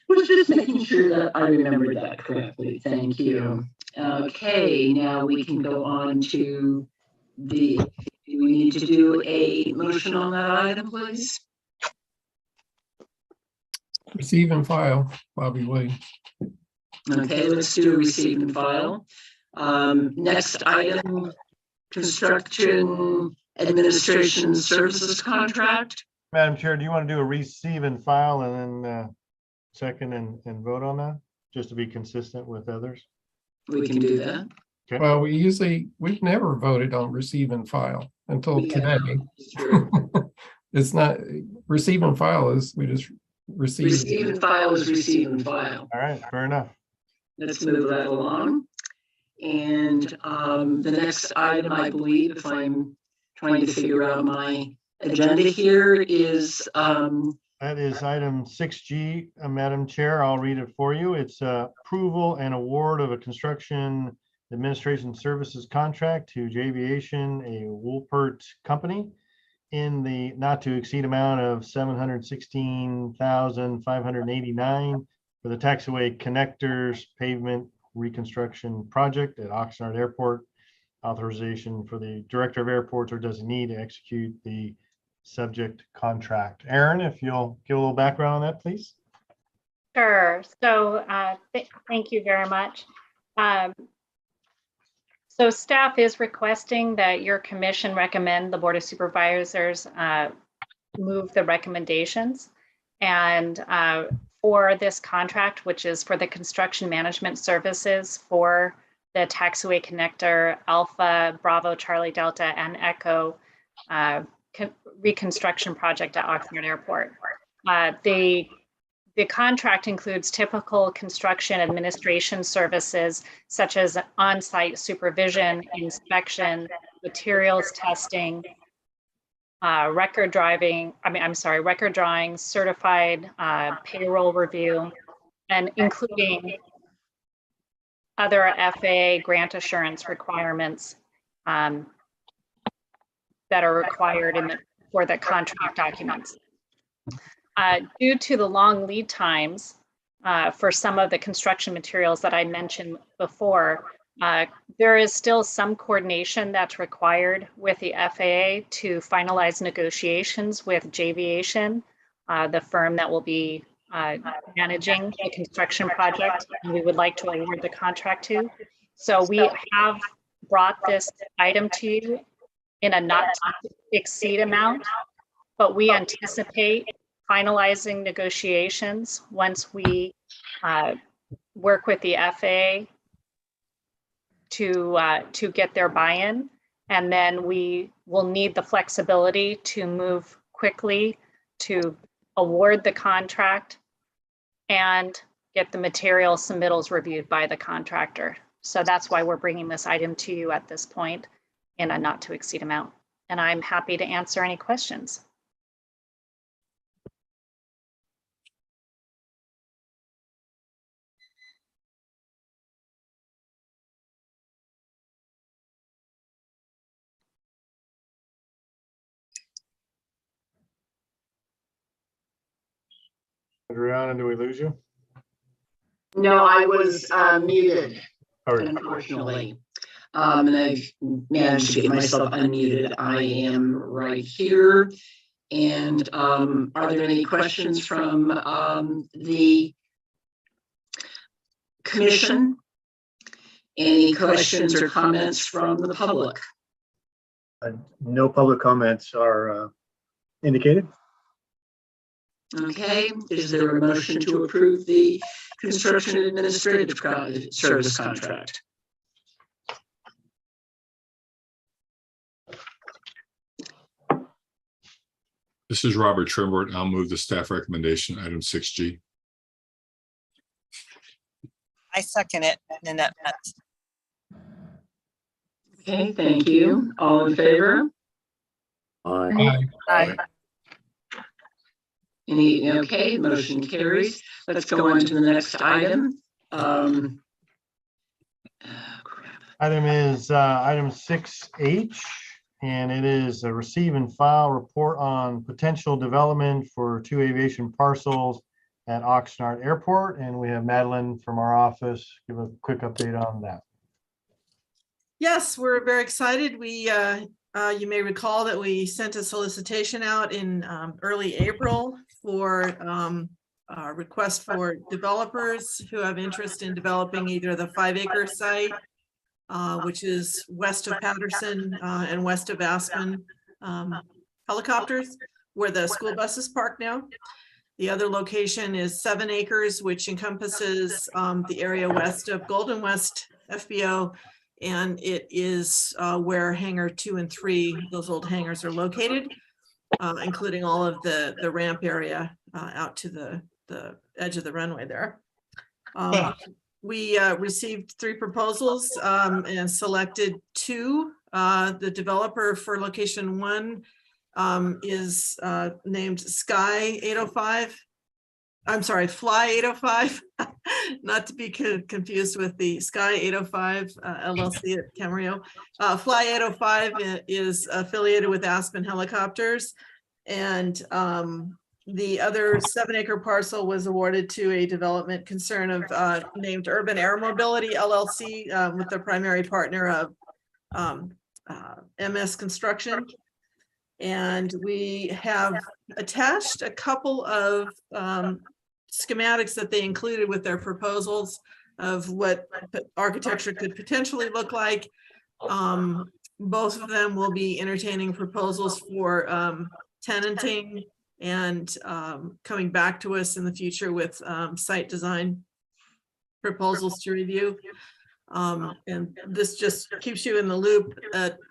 was just making sure that I remembered that correctly. Thank you. Okay, now we can go on to do we need to do a motion on that item, please? Receive and file, Bobby Lee. Okay, let's do receive and file. Next item, construction administration services contract. Madam Chair, do you want to do a receive and file and then second and vote on that, just to be consistent with others? We can do that. Okay. Well, we've never voted on receive and file until today. It's true. It's not, receive and file is, we just Receive and file is receive and file. All right, fair enough. Let's move that along. And the next item, I believe, if I'm trying to figure out my agenda here, is That is item 6G, Madam Chair. I'll read it for you. It's approval and award of a construction administration services contract to Aviation, a Woolpert company, in the not to exceed amount of $716,589 for the taxiway connectors pavement reconstruction project at Oxnard Airport. Authorization for the Director of Airports or Designee to execute the subject contract. Aaron, if you'll give a little background on that, please. Sure. So thank you very much. So staff is requesting that your commission recommend the Board of Supervisors move the recommendations. And for this contract, which is for the construction management services for the Taxiway Connector Alpha, Bravo, Charlie, Delta, and Echo reconstruction project at Oxnard Airport. The contract includes typical construction administration services such as on-site supervision, inspection, materials testing, record drawings, certified payroll review, and including other FAA grant assurance requirements that are required for the contract documents. Due to the long lead times for some of the construction materials that I mentioned before, there is still some coordination that's required with the FAA to finalize negotiations with Aviation, the firm that will be managing the construction project, and we would like to award the contract to. So we have brought this item to you in a not to exceed amount, but we anticipate finalizing negotiations once we work with the FAA to get their buy-in, and then we will need the flexibility to move quickly to award the contract and get the material submittals reviewed by the contractor. So that's why we're bringing this item to you at this point in a not to exceed amount. And I'm happy to answer any questions. Adriana, do we lose you? no, I was muted, All right. unfortunately. And I've managed to get myself unmuted. I am right here. And are there any questions from the commission? Any questions or comments from the public? No public comments are indicated. Okay, is there a motion to approve the construction administrative service contract? This is Robert Trimble. I'll move the staff recommendation, item 6G. I second it, Nanette Metz. Okay, thank you. All in favor? Aye. Aye. Any, okay, motion carries. Let's go on to the next item. Crap. Item is item 6H, and it is a receive and file report on potential development for 2 aviation parcels at Oxnard Airport. And we have Madeline from our office give a quick update on that. Yes, we're very excited. You may recall that we sent a solicitation out in early April for a request for developers who have interest in developing either the 5-acre site, which is west of Patterson and west of Aspen helicopters, where the school buses park now. The other location is 7 acres, which encompasses the area west of Golden West FBO, and it is where hangar 2 and 3, those old hangars, are located. including all of the ramp area out to the edge of the runway there. We received 3 proposals and selected 2. The developer for location 1 is named Sky 805. I'm sorry, Fly 805, not to be confused with the Sky 805 LLC at Camarillo. Fly 805 is affiliated with Aspen Helicopters, and the other 7-acre parcel was awarded to a development concern of named Urban Air Mobility LLC with the primary partner of MS Construction. And we have attached a couple of schematics that they included with their proposals of what architecture could potentially look like. Both of them will be entertaining proposals for tenanting and coming back to us in the future with site design proposals to review. And this just keeps you in the loop.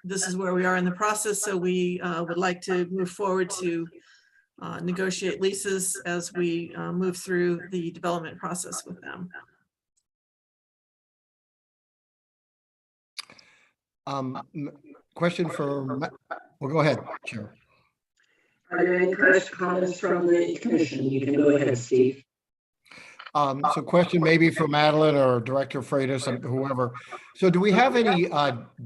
This is where we are in the process. So we would like to move forward to negotiate leases as we move through the development process with them. Question for, well, go ahead, Chair. Are there any comments from the commission? You can go ahead, Steve. So question maybe for Madeline or Director Freitas and whoever. So do we have any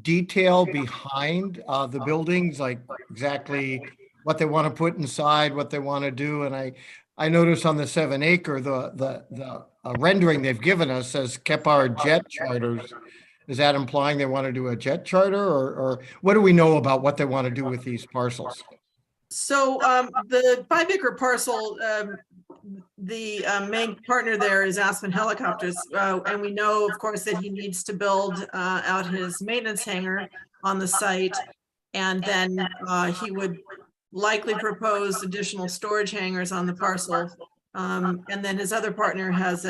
detail behind the buildings, like exactly what they want to put inside, what they want to do? And I noticed on the 7-acre, the rendering they've given us says Kepar jet charters. Is that implying they want to do a jet charter, or what do we know about what they want to do with these parcels? So the 5-acre parcel, the main partner there is Aspen Helicopters. And we know, of course, that he needs to build out his maintenance hangar on the site. And then he would likely propose additional storage hangars on the parcel. And then his other partner has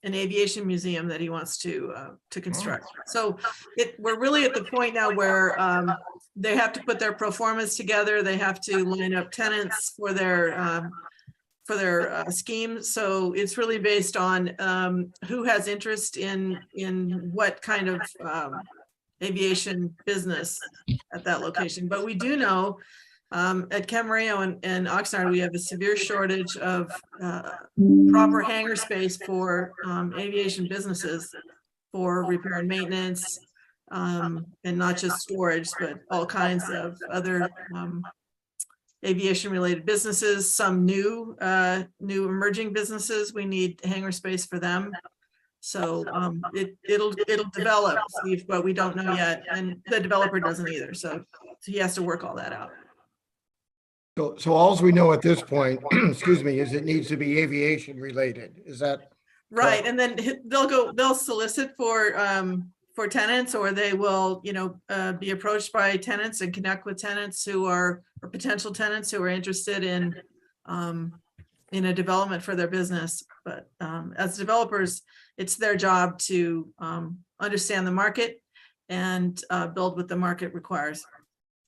an aviation museum that he wants to construct. So we're really at the point now where they have to put their pro formas together. They have to line up tenants for their scheme. So it's really based on who has interest in what kind of aviation business at that location. But we do know at Camarillo and Oxnard, we have a severe shortage of proper hangar space for aviation businesses for repair and maintenance, and not just storage, but all kinds of other aviation related businesses, some new emerging businesses. We need hangar space for them. So it'll develop, Steve, but we don't know yet. And the developer doesn't either. So he has to work all that out. So all we know at this point, excuse me, is it needs to be aviation related. Is that right? And then they'll solicit for tenants, or they will, be approached by tenants and connect with tenants who are, or potential tenants who are interested in a development for their business. But as developers, it's their job to understand the market and build what the market requires.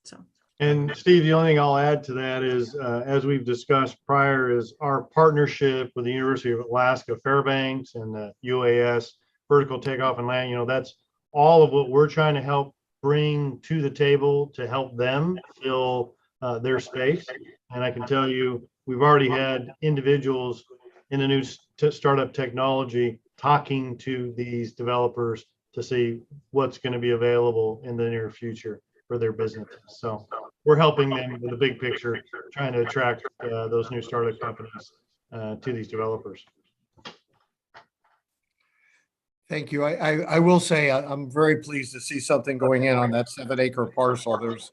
So. And Steve, the only thing I'll add to that is, as we've discussed prior, is our partnership with the University of Alaska Fairbanks and the UAS Vertical Takeoff and Land. That's all of what we're trying to help bring to the table to help them fill their space. And I can tell you, we've already had individuals in the new startup technology talking to these developers to see what's going to be available in the near future for their businesses. So we're helping them with the big picture, trying to attract those new startup companies to these developers. Thank you. I will say I'm very pleased to see something going in on that 7-acre parcel. There's,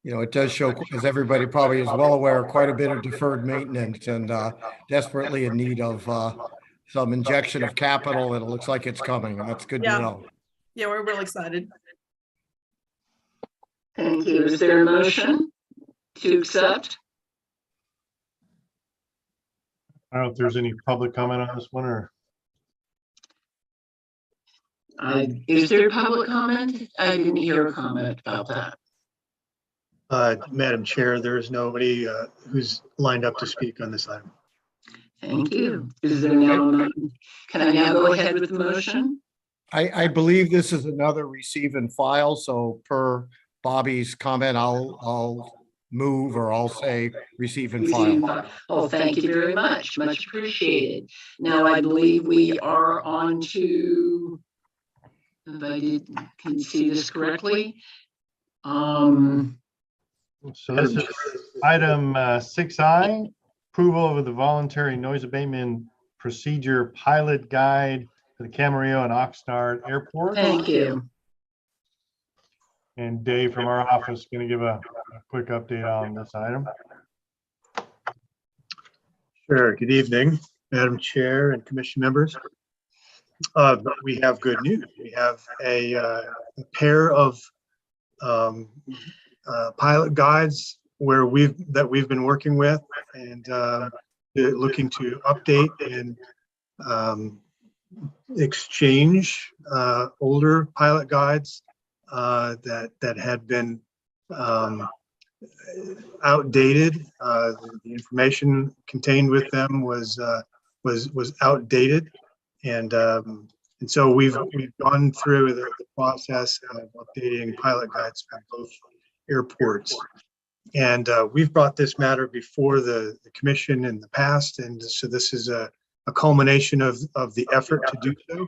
it does show, as everybody probably is well aware, quite a bit of deferred maintenance and desperately in need of some injection of capital, and it looks like it's coming, and that's good to know. Yeah, we're real excited. Thank you. Is there a motion to accept? I don't know if there's any public comment on this one, or Is there public comment? I didn't hear a comment about that. Madam Chair, there is nobody who's lined up to speak on this item. Thank you. Is there now, can I now go ahead with the motion? I believe this is another receive and file, so per Bobby's comment, I'll move or I'll say receive and file. Oh, thank you very much. Much appreciated. Now, I believe we are on to, if I can see this correctly. So this is item 6I, approval of the voluntary noise abatement procedure pilot guide for the Camarillo and Oxnard Airport. Thank you. And Dave from our office is going to give a quick update on this item. Sure. Good evening, Madam Chair and Commission members. We have good news. We have a pair of pilot guides where we've been working with and looking to update and exchange older pilot guides that had been outdated. The information contained with them was outdated, and so we've gone through the process of updating pilot guides for both airports. And we've brought this matter before the commission in the past, and so this is a culmination of the effort to do so.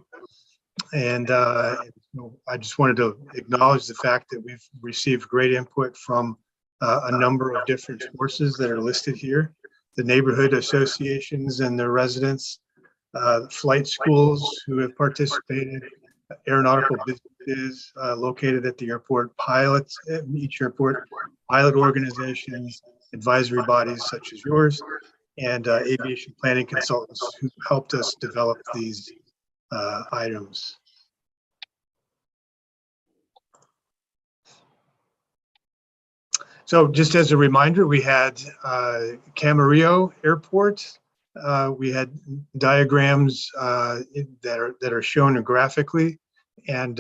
And I just wanted to acknowledge the fact that we've received great input from a number of different sources that are listed here: the neighborhood associations and their residents, flight schools who have participated, aeronautical businesses located at the airport, pilots at each airport, pilot organizations, advisory bodies such as yours, and aviation planning consultants who helped us develop these items. So just as a reminder, we had Camarillo Airport. We had diagrams that are shown graphically, and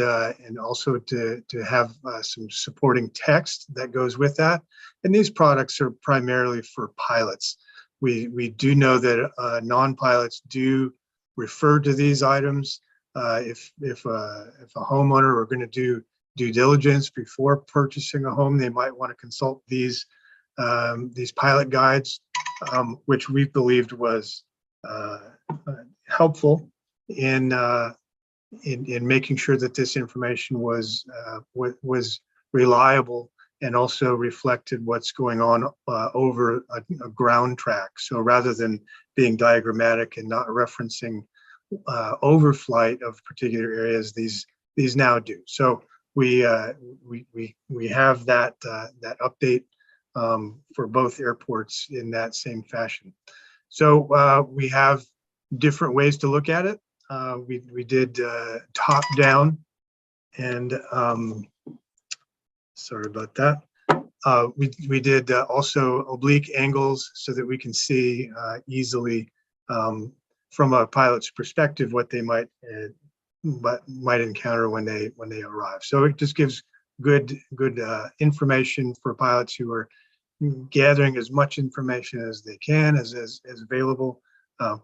also to have some supporting text that goes with that. And these products are primarily for pilots. We do know that non-pilots do refer to these items. If a homeowner are going to do due diligence before purchasing a home, they might want to consult these pilot guides, which we believed was helpful in making sure that this information was reliable and also reflected what's going on over a ground track. So rather than being diagrammatic and not referencing overflight of particular areas, these now do. So we have that update for both airports in that same fashion. So we have different ways to look at it. We did top down, and sorry about that. We did also oblique angles so that we can see easily from a pilot's perspective what they might encounter when they arrive. So it just gives good information for pilots who are gathering as much information as they can as available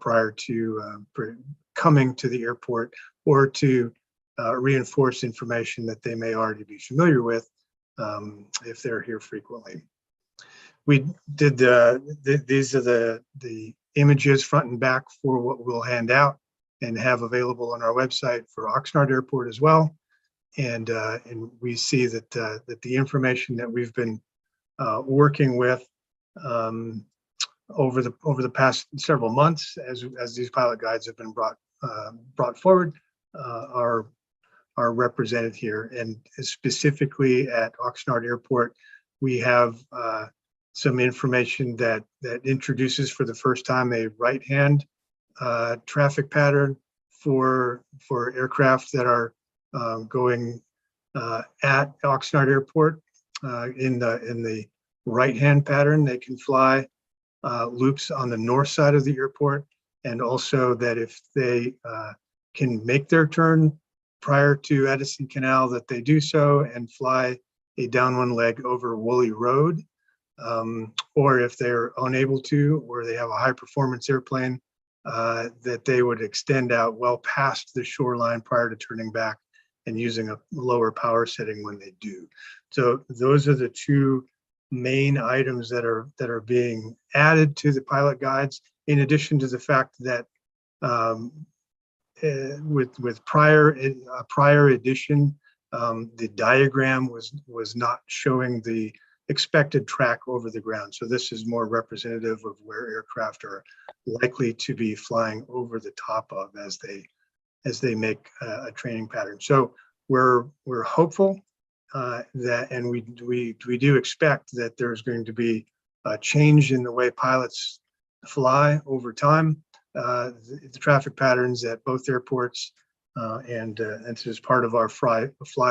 prior to coming to the airport, or to reinforce information that they may already be familiar with if they're here frequently. We did these are the images front and back for what we'll hand out and have available on our website for Oxnard Airport as well. And we see that the information that we've been working with over the past several months, as these pilot guides have been brought forward, are represented here. And specifically at Oxnard Airport, we have some information that introduces for the first time a right-hand traffic pattern for aircraft that are going at Oxnard Airport. In the right-hand pattern, they can fly loops on the north side of the airport, and also that if they can make their turn prior to Edison Canal, that they do so and fly a down one leg over Woolly Road, or if they're unable to, or they have a high performance airplane, that they would extend out well past the shoreline prior to turning back and using a lower power setting when they do. So those are the two main items that are being added to the pilot guides, in addition to the fact that with prior edition, the diagram was not showing the expected track over the ground. So this is more representative of where aircraft are likely to be flying over the top of as they make a training pattern. So we're hopeful that, and we do expect that there's going to be a change in the way pilots fly over time. The traffic patterns at both airports, and this is part of our fly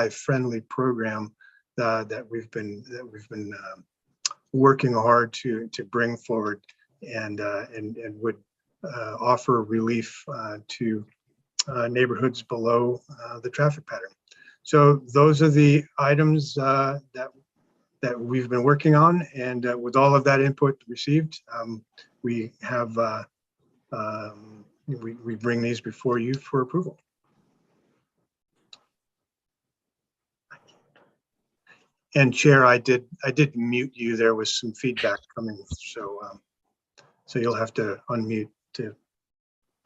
friendly program that we've been working hard to bring forward, and would offer relief to neighborhoods below the traffic pattern. So those are the items that we've been working on, and with all of that input received, we have we bring these before you for approval. And Chair, I did mute you. There was some feedback coming, so so you'll have to unmute to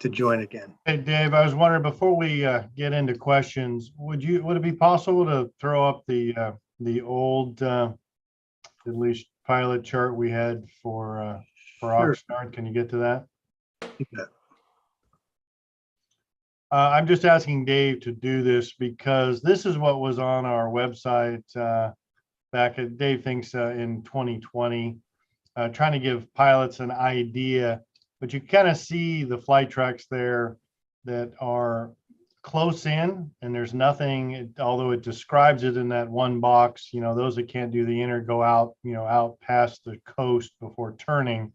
join again. Hey, Dave, I was wondering, before we get into questions, would it be possible to throw up the old at least pilot chart we had for Sure. Oxnard? Can you get to that? You bet. I'm just asking Dave to do this because this is what was on our website back at, Dave thinks, in 2020, trying to give pilots an idea, but you kind of see the flight tracks there that are close in, and there's nothing, although it describes it in that one box, those that can't do the inner go out, out past the coast before turning.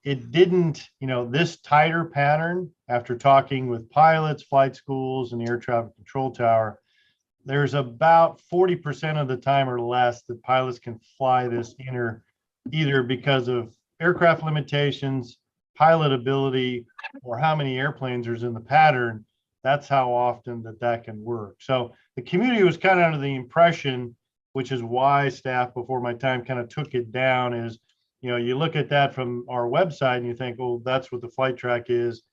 It didn't, this tighter pattern, after talking with pilots, flight schools, and the air traffic control tower, there's about 40% of the time or less that pilots can fly this inner, either because of aircraft limitations, pilot ability, or how many airplanes there's in the pattern. That's how often that can work. So the community was kind of under the impression, which is why staff before my time kind of took it down, is, you look at that from our website and you think, well, that's what the flight track is.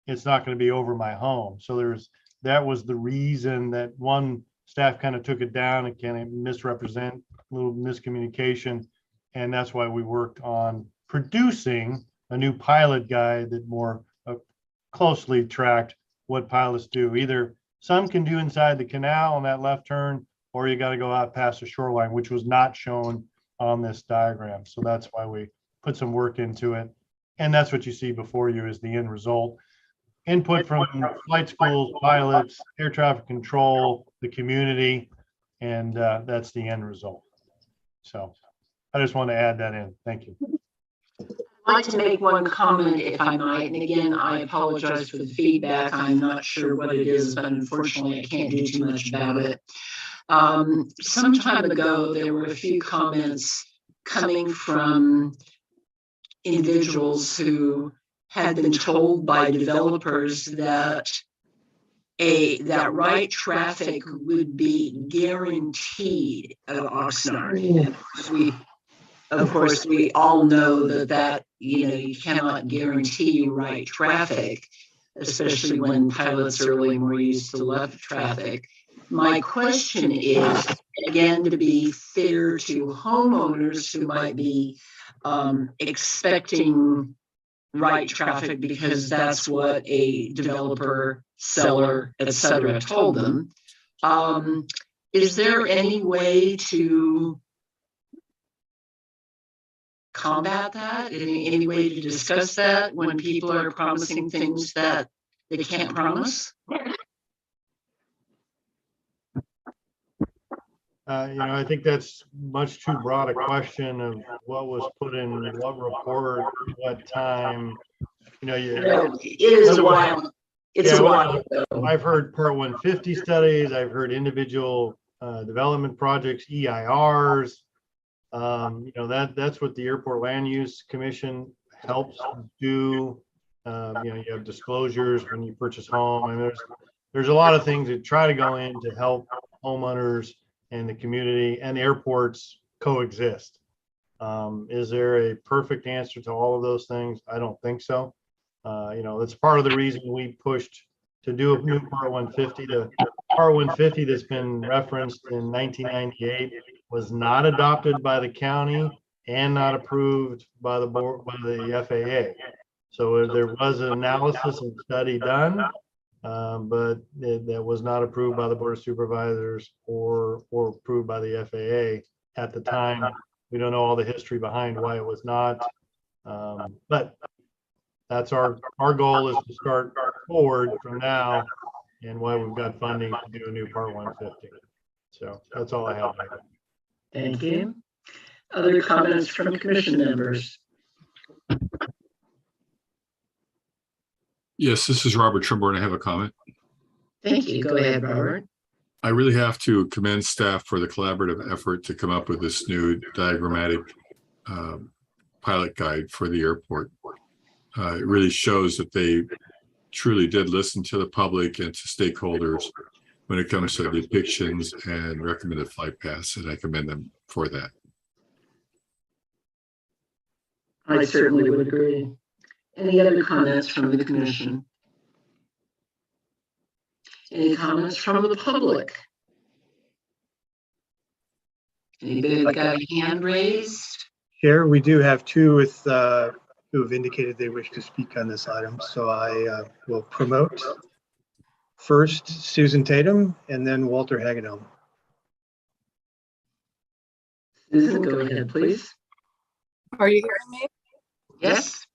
It's not going to be over my home. So that was the reason that one staff kind of took it down and kind of misrepresent, a little miscommunication. And that's why we worked on producing a new pilot guide that more closely tracked what pilots do. Either some can do inside the canal on that left turn, or you got to go out past the shoreline, which was not shown on this diagram. So that's why we put some work into it. And that's what you see before you is the end result. Input from flight schools, pilots, air traffic control, the community, and that's the end result. So I just want to add that in. Thank you. I'd like to make one comment, if I might, and again, I apologize for the feedback. I'm not sure what it is, but unfortunately, I can't do too much about it. Some time ago, there were a few comments coming from individuals who had been told by developers that right traffic would be guaranteed at Oxnard. Of course, we all know that you cannot guarantee right traffic, especially when pilots are really more used to left traffic. My question is, again, to be fair to homeowners who might be expecting right traffic because that's what a developer, seller, etc. told them. Is there any way to combat that? Any way to discuss that when people are promising things that they can't promise? I think that's much too broad a question of what was put in what report, what time. It is a while. It's a while ago. I've heard Part 150 studies. I've heard individual development projects, EIRs. That's what the Airport Land Use Commission helps do. You have disclosures when you purchase home. I mean, there's a lot of things that try to go in to help homeowners and the community and the airports coexist. Is there a perfect answer to all of those things? I don't think so. That's part of the reason we pushed to do a new Part 150. The Part 150 that's been referenced in 1998 was not adopted by the county and not approved by the board, by the FAA. So there was an analysis and study done, but that was not approved by the Board of Supervisors or approved by the FAA at the time. We don't know all the history behind why it was not, but that's our goal is to start forward from now, and why we've got funding to do a new Part 150. So that's all I have. Thank you. Other comments from commission members? Yes, this is Robert Trimborn. I have a comment. Thank you. Go ahead, Robert. I really have to commend staff for the collaborative effort to come up with this new diagrammatic pilot guide for the airport. It really shows that they truly did listen to the public and to stakeholders when it comes to depictions and recommended flight paths, and I commend them for that. I certainly would agree. Any other comments from the commission? Any comments from the public? Anybody got a hand raised? Chair, we do have two with who have indicated they wish to speak on this item, so I will promote first Susan Tatum and then Walter Hagedorn. Susan, go ahead, please. Are you hearing me? Yes.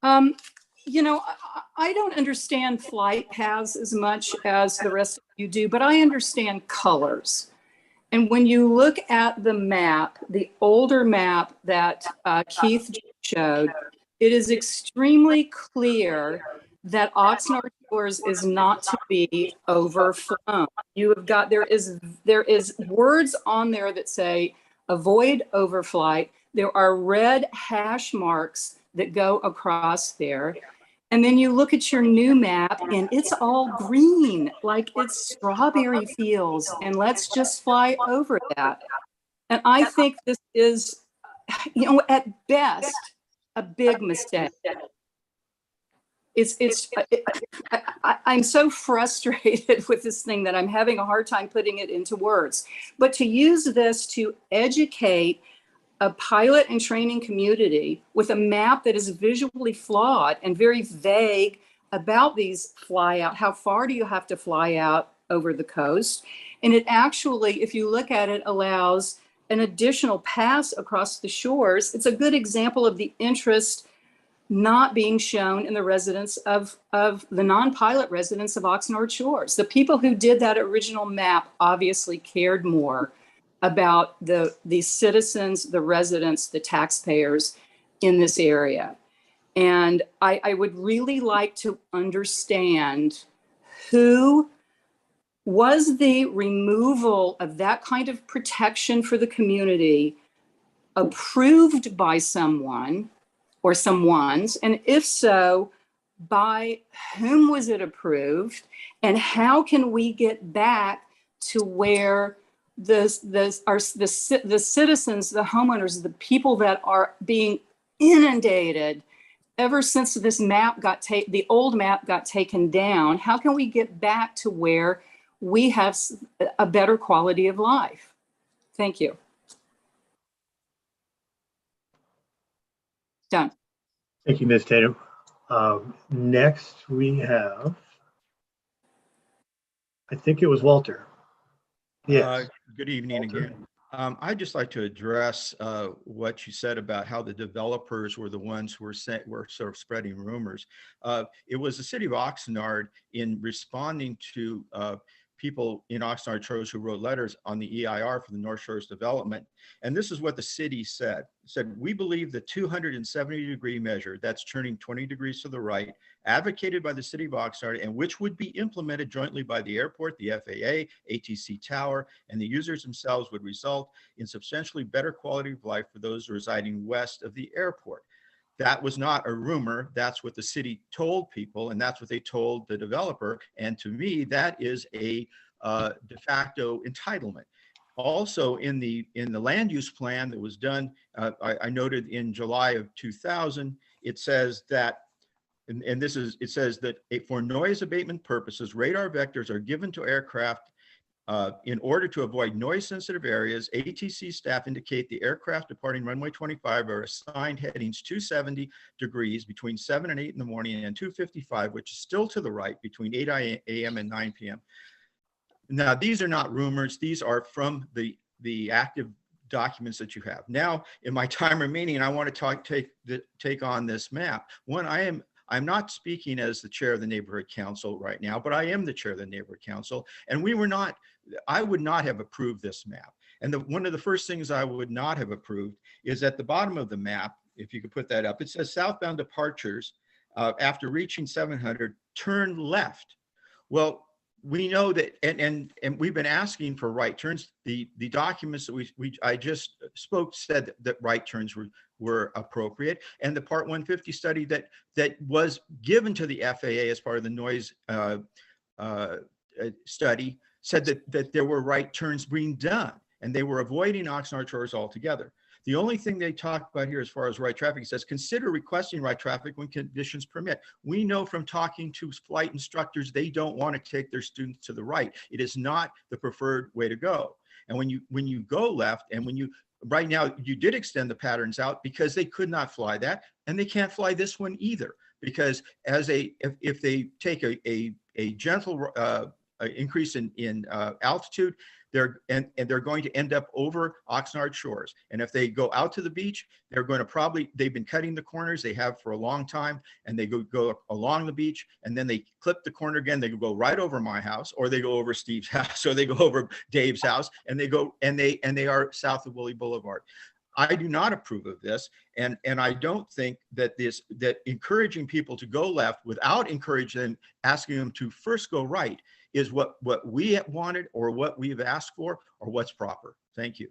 I don't understand flight paths as much as the rest of you do, but I understand colors. And when you look at the map, the older map that Keith showed, it is extremely clear that Oxnard Shores is not to be overflown. You have got, there is words on there that say avoid overflight. There are red hash marks that go across there. And then you look at your new map and it's all green, like it's strawberry fields, and let's just fly over that. And I think this is, at best, a big mistake. I'm so frustrated with this thing that I'm having a hard time putting it into words. But to use this to educate a pilot and training community with a map that is visually flawed and very vague about these fly out, how far do you have to fly out over the coast? And it actually, if you look at it, allows an additional pass across the shores. It's a good example of the interest not being shown in the residents of the non-pilot residents of Oxnard Shores. The people who did that original map obviously cared more about the citizens, the residents, the taxpayers in this area. And I would really like to understand who was the removal of that kind of protection for the community approved by someone or someone's, and if so, by whom was it approved, and how can we get back to where the citizens, the homeowners, the people that are being inundated ever since this map got the old map got taken down, how can we get back to where we have a better quality of life? Thank you. Done. Thank you, Ms. Tatum. Next we have, I think it was Walter. Yes. Good evening again. I'd just like to address what you said about how the developers were the ones who were sort of spreading rumors. It was the city of Oxnard, in responding to people in Oxnard Shores who wrote letters on the EIR for the North Shores development. And this is what the city said. It said, we believe the 270-degree measure, that's turning 20 degrees to the right, advocated by the city of Oxnard and which would be implemented jointly by the airport, the FAA, ATC Tower, and the users themselves would result in substantially better quality of life for those residing west of the airport. That was not a rumor. That's what the city told people, and that's what they told the developer. And to me, that is a de facto entitlement. Also, in the land use plan that was done, I noted in July of 2000, it says that, and this is, it says that for noise abatement purposes, radar vectors are given to aircraft in order to avoid noise-sensitive areas. ATC staff indicate the aircraft departing runway 25 are assigned headings 270 degrees between 7 and 8 in the morning and 255, which is still to the right between 8 a.m. and 9 p.m. Now, these are not rumors. These are from the active documents that you have. Now, in my time remaining, I want to take on this map. One, I'm not speaking as the chair of the neighborhood council right now, but I am the chair of the neighborhood council, and I would not have approved this map. And one of the first things I would not have approved is at the bottom of the map, if you could put that up, it says southbound departures after reaching 700, turn left. Well, we know that, and we've been asking for right turns. The documents that I just spoke said that right turns were appropriate, and the Part 150 study that was given to the FAA as part of the noise study said that there were right turns being done, and they were avoiding Oxnard Shores altogether. The only thing they talk about here as far as right traffic says, consider requesting right traffic when conditions permit. We know from talking to flight instructors, they don't want to take their students to the right. It is not the preferred way to go. And when you go left, and right now you did extend the patterns out because they could not fly that, and they can't fly this one either, because if they take a gentle increase in altitude, they're going to end up over Oxnard Shores. And if they go out to the beach, they're going to they've been cutting the corners, they have for a long time, and they go along the beach, and then they clip the corner again, they go right over my house, or they go over Steve's house, or they go over Dave's house, and they are south of Woolley Boulevard. I do not approve of this, and I don't think that encouraging people to go left without asking them to first go right is what we wanted, or what we've asked for, or what's proper. Thank you.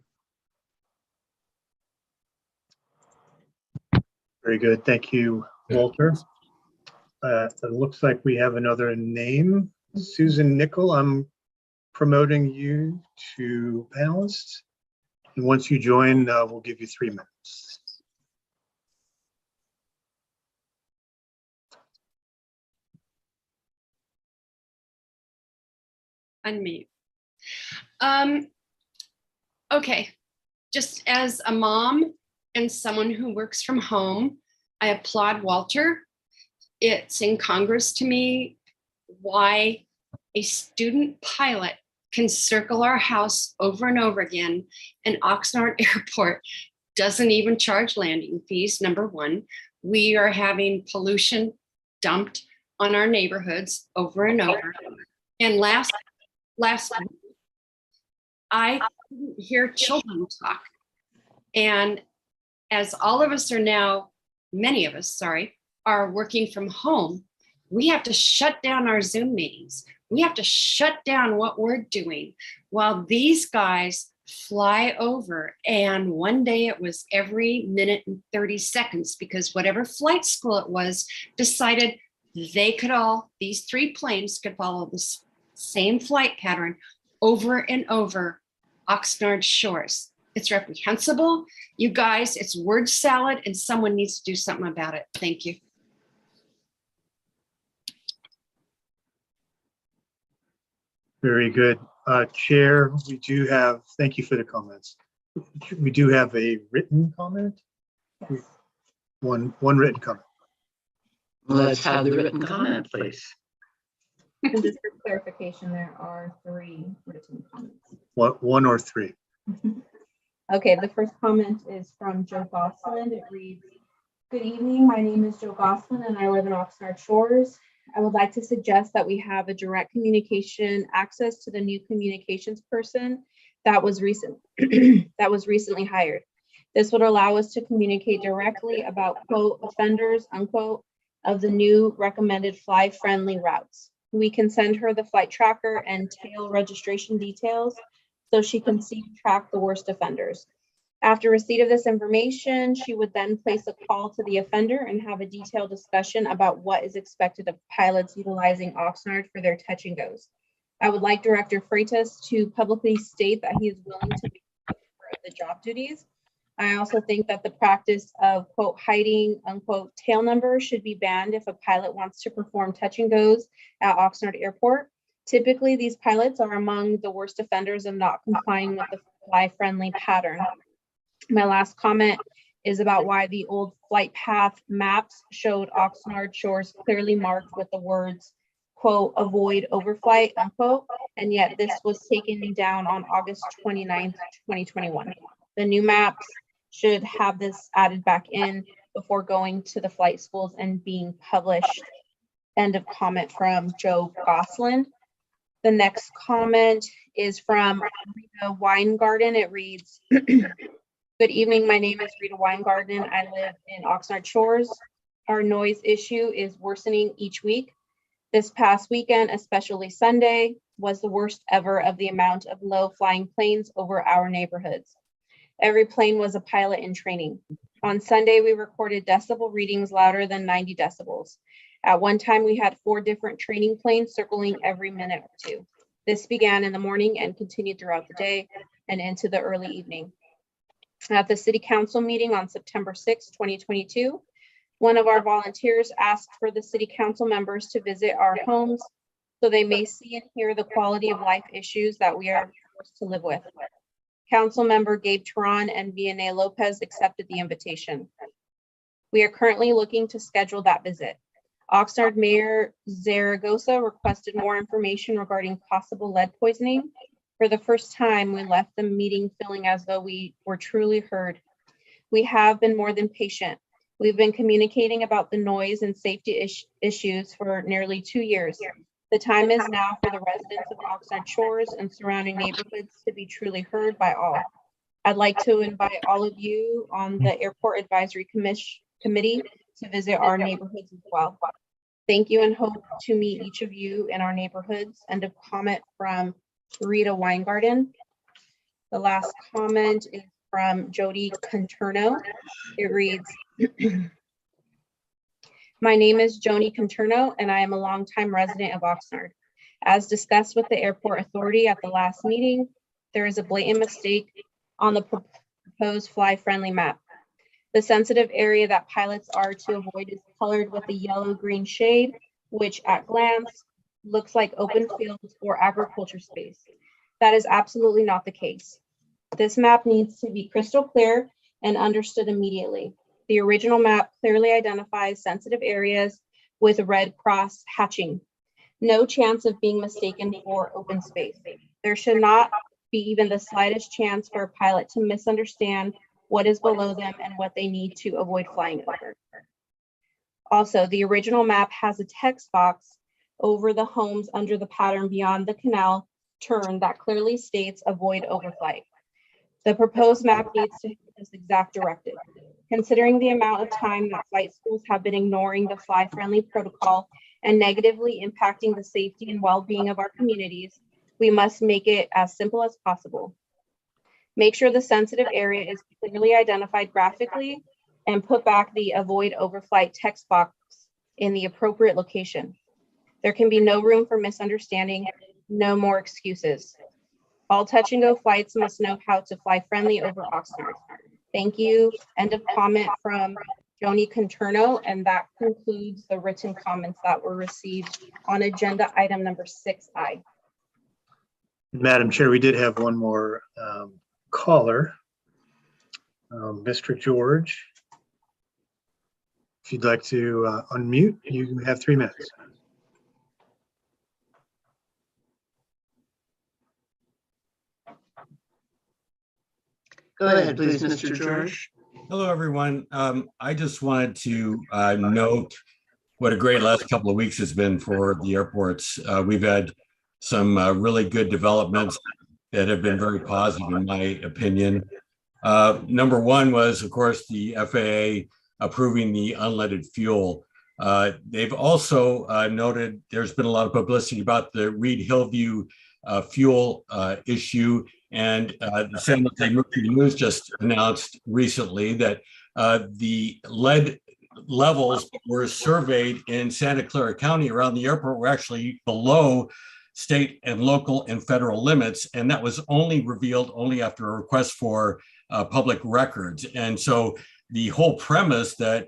Very good. Thank you, Walter. It looks like we have another name. Susan Nickel, I'm promoting you to panelist. And once you join, we'll give you 3 minutes. Unmute. Okay, just as a mom and someone who works from home, I applaud Walter. It's incongruous to me why a student pilot can circle our house over and over again, and Oxnard Airport doesn't even charge landing fees. Number one, we are having pollution dumped on our neighborhoods over and over. And last week, I couldn't hear children talk. And as all of us are now, many of us, sorry, are working from home, we have to shut down our Zoom meetings. We have to shut down what we're doing while these guys fly over. And one day it was every minute and 30 seconds, because whatever flight school it was decided these 3 planes could follow this same flight pattern over and over Oxnard Shores. It's reprehensible. You guys, it's word salad, and someone needs to do something about it. Thank you. Very good. Chair, thank you for the comments. We do have a written comment. Yes. One written comment. Let's have the written comment, please. And just for clarification, there are 3 written comments. What, 1 or 3? Okay, the first comment is from Joe Gosselin. It reads, "Good evening. My name is Joe Gosselin, and I live in Oxnard Shores. I would like to suggest that we have a direct communication access to the new communications person that was recently hired. This would allow us to communicate directly about quote offenders unquote of the new recommended fly friendly routes. We can send her the flight tracker and tail registration details so she can see and track the worst offenders. After receipt of this information, she would then place a call to the offender and have a detailed discussion about what is expected of pilots utilizing Oxnard for their touch and goes. I would like Director Freitas to publicly state that he is willing to be the job duties. I also think that the practice of quote hiding unquote tail numbers should be banned if a pilot wants to perform touch and goes at Oxnard Airport. Typically, these pilots are among the worst offenders of not complying with the fly friendly pattern. My last comment is about why the old flight path maps showed Oxnard shores clearly marked with the words quote avoid overflight unquote, and yet this was taken down on August 29th, 2021. The new maps should have this added back in before going to the flight schools and being published. End of comment from Joe Gosselin. The next comment is from Rita Weingarten. It reads, good evening, my name is Rita Weingarten. I live in Oxnard Shores. Our noise issue is worsening each week. This past weekend, especially Sunday, was the worst ever of the amount of low flying planes over our neighborhoods. Every plane was a pilot in training. On Sunday, we recorded decibel readings louder than 90 decibels. At one time, we had 4 different training planes circling every minute or two. This began in the morning and continued throughout the day and into the early evening. At the City Council meeting on September 6, 2022, one of our volunteers asked for the City Council members to visit our homes so they may see and hear the quality of life issues that we are forced to live with. Council member Gabe Teran and Vianney Lopez accepted the invitation. We are currently looking to schedule that visit. Oxnard Mayor Zaragoza requested more information regarding possible lead poisoning. For the first time, we left the meeting feeling as though we were truly heard. We have been more than patient. We've been communicating about the noise and safety issues for nearly 2 years. The time is now for the residents of Oxnard Shores and surrounding neighborhoods to be truly heard by all. I'd like to invite all of you on the Airport Advisory Committee to visit our neighborhoods as well. Thank you and hope to meet each of you in our neighborhoods. End of comment from Rita Weingarten. The last comment is from Jody Conterno. It reads, my name is Joni Conterno, and I am a longtime resident of Oxnard. As discussed with the airport authority at the last meeting, there is a blatant mistake on the proposed fly-friendly map. The sensitive area that pilots are to avoid is colored with a yellow-green shade, which at glance looks like open fields or agriculture space. That is absolutely not the case. This map needs to be crystal clear and understood immediately. The original map clearly identifies sensitive areas with a red cross hatching. No chance of being mistaken for open space. There should not be even the slightest chance for a pilot to misunderstand what is below them and what they need to avoid flying over. Also, the original map has a text box over the homes under the pattern beyond the canal turn that clearly states avoid overflight. The proposed map needs to have this exact directive. Considering the amount of time that flight schools have been ignoring the fly-friendly protocol and negatively impacting the safety and well-being of our communities, we must make it as simple as possible. Make sure the sensitive area is clearly identified graphically and put back the avoid overflight text box in the appropriate location. There can be no room for misunderstanding, no more excuses. All touch and go flights must know how to fly friendly over Oxnard. Thank you. End of comment from Joni Conterno, and that concludes the written comments that were received on agenda item number 6I. Madam Chair, we did have one more caller. Mr. George, if you'd like to unmute, you have 3 minutes. Go ahead, please, Mr. George. Hello, everyone. I just wanted to note what a great last couple of weeks has been for the airports. We've had some really good developments that have been very positive, in my opinion. Number one was, of course, the FAA approving the unleaded fuel. They've also noted there's been a lot of publicity about the Reed Hillview fuel issue. And the San Jose Mercury News just announced recently that the lead levels that were surveyed in Santa Clara County around the airport were actually below state and local and federal limits. And that was only revealed only after a request for public records. And so the whole premise that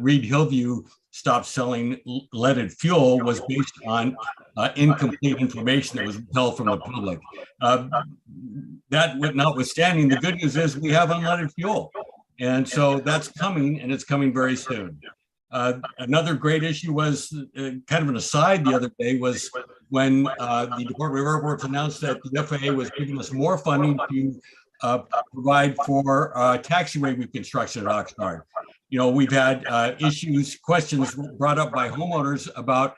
Reed Hillview stopped selling leaded fuel was based on incomplete information that was withheld from the public. That notwithstanding, the good news is we have unleaded fuel. And so that's coming, and it's coming very soon. Another great issue was kind of an aside the other day was when the Department of Airports announced that the FAA was giving us more funding to provide for taxiway reconstruction at Oxnard. You know, we've had questions brought up by homeowners about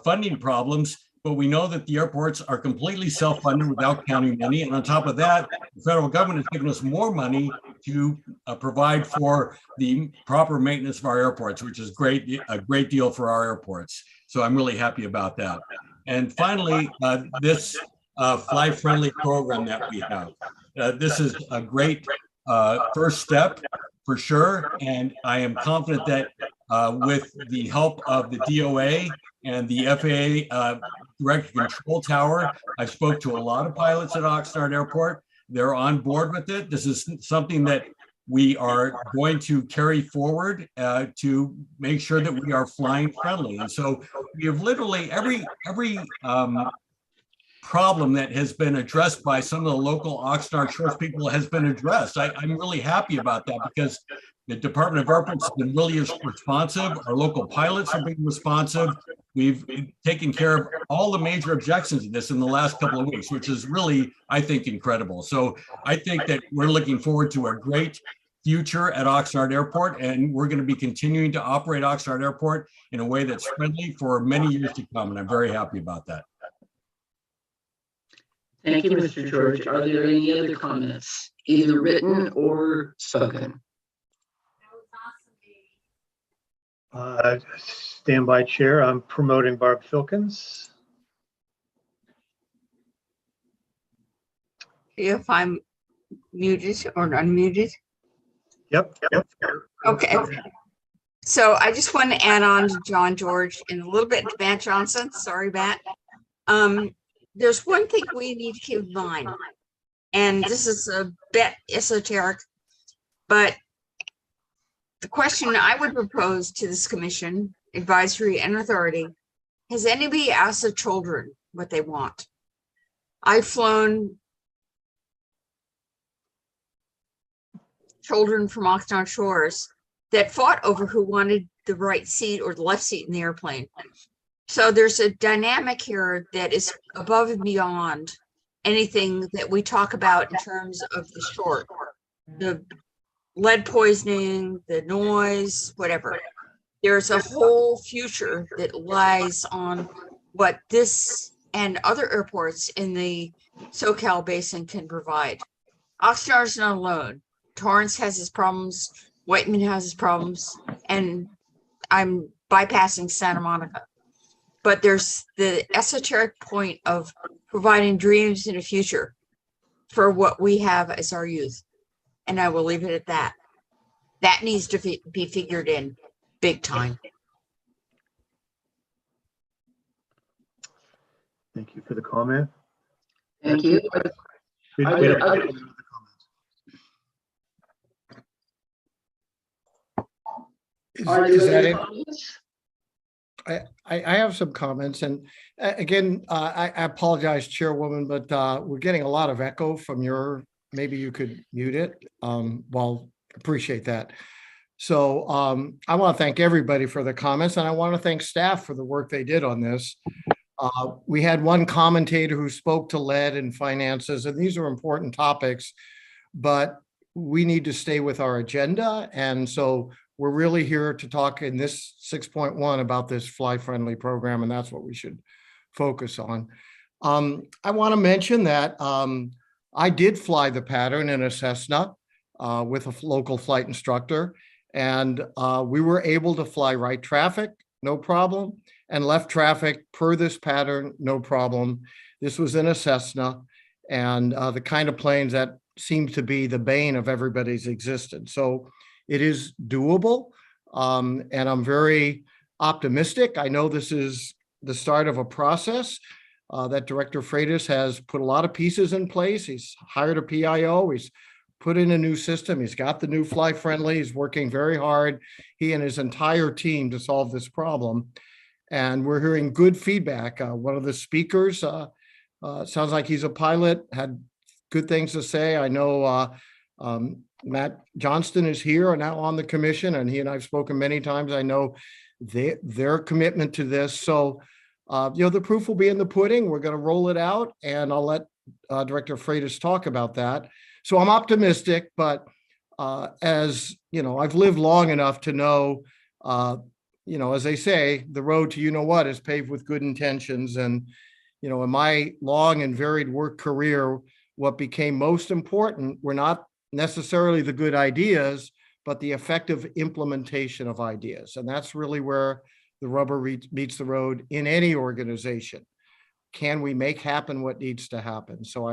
funding problems, but we know that the airports are completely self-funded without county money. And on top of that, the federal government has given us more money to provide for the proper maintenance of our airports, which is a great deal for our airports. So I'm really happy about that. And finally, this fly-friendly program that we have. This is a great first step for sure. And I am confident that with the help of the DOA and the FAA Direct Control Tower, I spoke to a lot of pilots at Oxnard Airport. They're on board with it. This is something that we are going to carry forward to make sure that we are flying friendly. And so we have literally every problem that has been addressed by some of the local Oxnard Shores people has been addressed. I'm really happy about that because the Department of Airports has been really responsive. Our local pilots are being responsive. We've taken care of all the major objections to this in the last couple of weeks, which is really, I think, incredible. So I think that we're looking forward to a great future at Oxnard Airport, and we're going to be continuing to operate Oxnard Airport in a way that's friendly for many years to come, and I'm very happy about that. Thank you, Mr. George. Are there any other comments, either written or spoken? Standby chair, I'm promoting Barb Filkins. If I'm muted or unmuted. Yep. Okay. So I just want to add on to John George and a little bit to Matt Johnson. Sorry, Matt. There's one thing we need to keep in mind, and this is a bit esoteric, but the question I would propose to this commission, advisory and authority, has anybody asked the children what they want? I've flown children from Oxnard Shores that fought over who wanted the right seat or the left seat in the airplane. So there's a dynamic here that is above and beyond anything that we talk about in terms of the short, the lead poisoning, the noise, whatever. There's a whole future that lies on what this and other airports in the SoCal basin can provide. Oxnard's not alone. Torrance has its problems, Whiteman has its problems, and I'm bypassing Santa Monica. But there's the esoteric point of providing dreams in a future for what we have as our youth. And I will leave it at that. That needs to be figured in big time. Thank you for the comment. Thank you. Are there other Is that it? I have some comments, and again, I apologize, Chairwoman, but we're getting a lot of echo from your. Maybe you could mute it. Well, appreciate that. So I want to thank everybody for the comments, and I want to thank staff for the work they did on this. We had one commentator who spoke to lead and finances, and these are important topics, but we need to stay with our agenda. And so we're really here to talk in this 6.1 about this fly-friendly program, and that's what we should focus on. I want to mention that I did fly the pattern in a Cessna with a local flight instructor, and we were able to fly right traffic, no problem, and left traffic per this pattern, no problem. This was in a Cessna, and the kind of planes that seems to be the bane of everybody's existence. So it is doable, and I'm very optimistic. I know this is the start of a process that Director Freitas has put a lot of pieces in place. He's hired a PIO. He's put in a new system. He's got the new fly friendly. He's working very hard, he and his entire team, to solve this problem. And we're hearing good feedback. One of the speakers sounds like he's a pilot, had good things to say. I know Matt Johnston is here and now on the commission, and he and I've spoken many times. I know their commitment to this. So, the proof will be in the pudding. We're going to roll it out, and I'll let Director Freitas talk about that. So I'm optimistic, but as you know, I've lived long enough to know, as they say, the road to what is paved with good intentions. And, in my long and varied work career, what became most important were not necessarily the good ideas, but the effective implementation of ideas. And that's really where the rubber meets the road in any organization. Can we make happen what needs to happen? So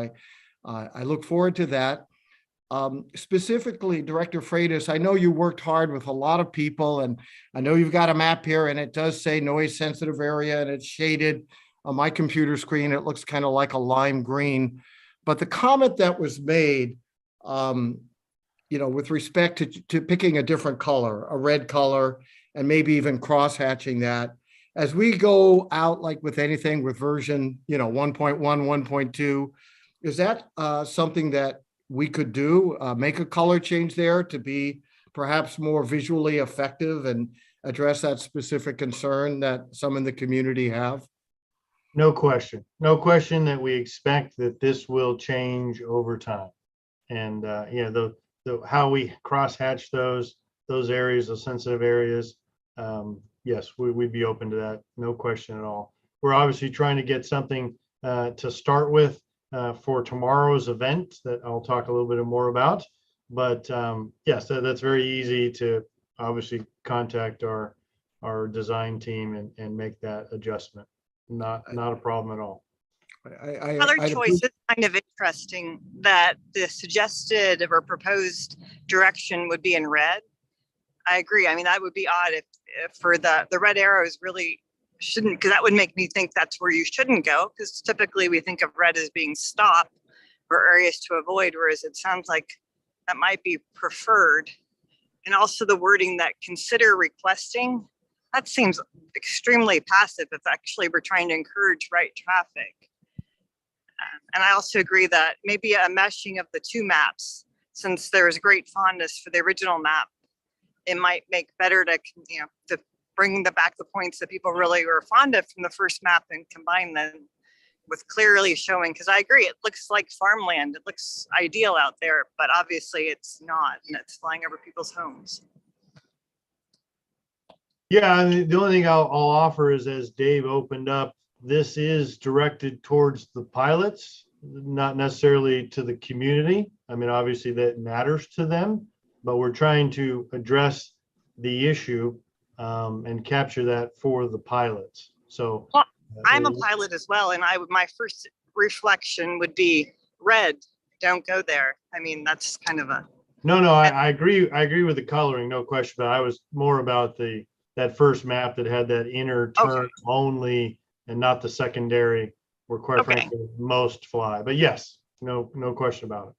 I look forward to that. Specifically, Director Freitas, I know you worked hard with a lot of people, and I know you've got a map here, and it does say noise sensitive area, and it's shaded on my computer screen. It looks kind of like a lime green. But the comment that was made, with respect to picking a different color, a red color, and maybe even cross-hatching that, as we go out, like with anything with version, 1.1, 1.2, is that something that we could do, make a color change there to be perhaps more visually effective and address that specific concern that some in the community have? No question that we expect that this will change over time. And, how we cross-hatch those areas, those sensitive areas, yes, we'd be open to that. No question at all. We're obviously trying to get something to start with for tomorrow's event that I'll talk a little bit more about. But yes, that's very easy to obviously contact our design team and make that adjustment. Not a problem at all. Color choice is kind of interesting, that the suggested or proposed direction would be in red. I agree. I mean, that would be odd if for the red arrows really shouldn't, because that would make me think that's where you shouldn't go, because typically we think of red as being stop or areas to avoid, whereas it sounds like that might be preferred. And also the wording that consider requesting, that seems extremely passive if actually we're trying to encourage right traffic. And I also agree that maybe a meshing of the two maps, since there's great fondness for the original map, it might make better to bring back the points that people really were fond of from the first map and combine them with clearly showing, because I agree, it looks like farmland. It looks ideal out there, but obviously it's not, and it's flying over people's homes. Yeah, and the only thing I'll offer is, as Dave opened up, this is directed towards the pilots, not necessarily to the community. I mean, obviously that matters to them, but we're trying to address the issue and capture that for the pilots. So well, I'm a pilot as well, and my first reflection would be red. Don't go there. I mean, that's kind of a no. I agree. I agree with the coloring, no question. But I was more about that first map that had that inner turn only, and not the secondary, where quite frankly most fly. But yes, no question about it.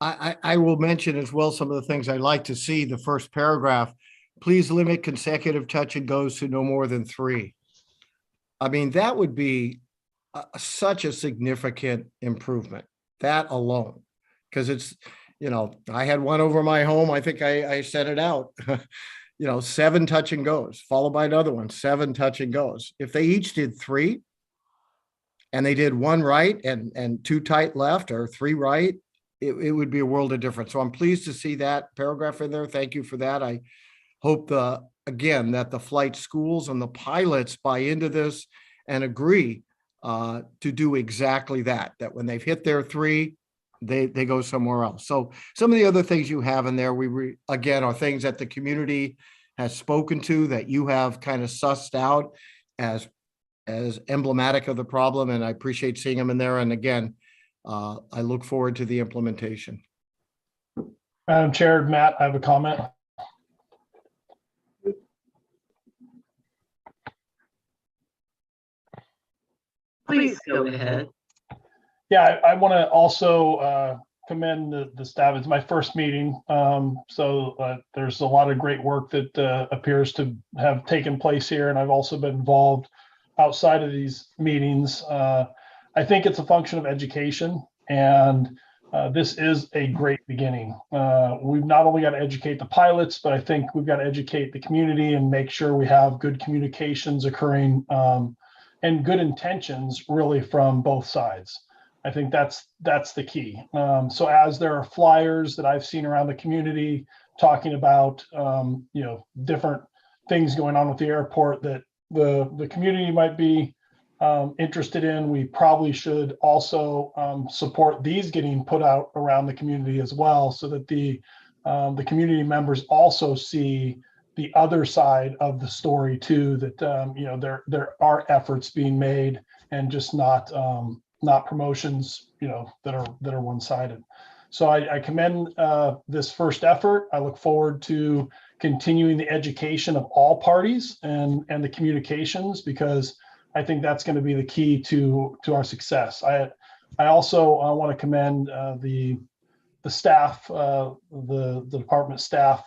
I will mention as well some of the things I'd like to see. The first paragraph, please limit consecutive touch and goes to no more than 3. I mean, that would be such a significant improvement, that alone, because it's, I had one over my home. I think I set it out, 7 touch and goes, followed by another one, 7 touch and goes. If they each did 3 and they did 1 right and 2 tight left or 3 right, it would be a world of difference. So I'm pleased to see that paragraph in there. Thank you for that. I hope again, that the flight schools and the pilots buy into this and agree to do exactly that when they've hit their 3, they go somewhere else. So some of the other things you have in there, again, are things that the community has spoken to, that you have kind of sussed out as emblematic of the problem. And I appreciate seeing them in there. And again, I look forward to the implementation. Madam Chair, Matt, I have a comment. Please go ahead. Yeah, I want to also commend the staff. It's my first meeting, so there's a lot of great work that appears to have taken place here, and I've also been involved outside of these meetings. I think it's a function of education, and this is a great beginning. We've not only got to educate the pilots, but I think we've got to educate the community and make sure we have good communications occurring and good intentions really from both sides. I think that's the key. So as there are flyers that I've seen around the community talking about different things going on with the airport that the community might be interested in, we probably should also support these getting put out around the community as well, so that the community members also see the other side of the story too, that there are efforts being made and just not promotions that are one-sided. So I commend this first effort. I look forward to continuing the education of all parties and the communications, because I think that's going to be the key to our success. I also want to commend the staff, the department staff,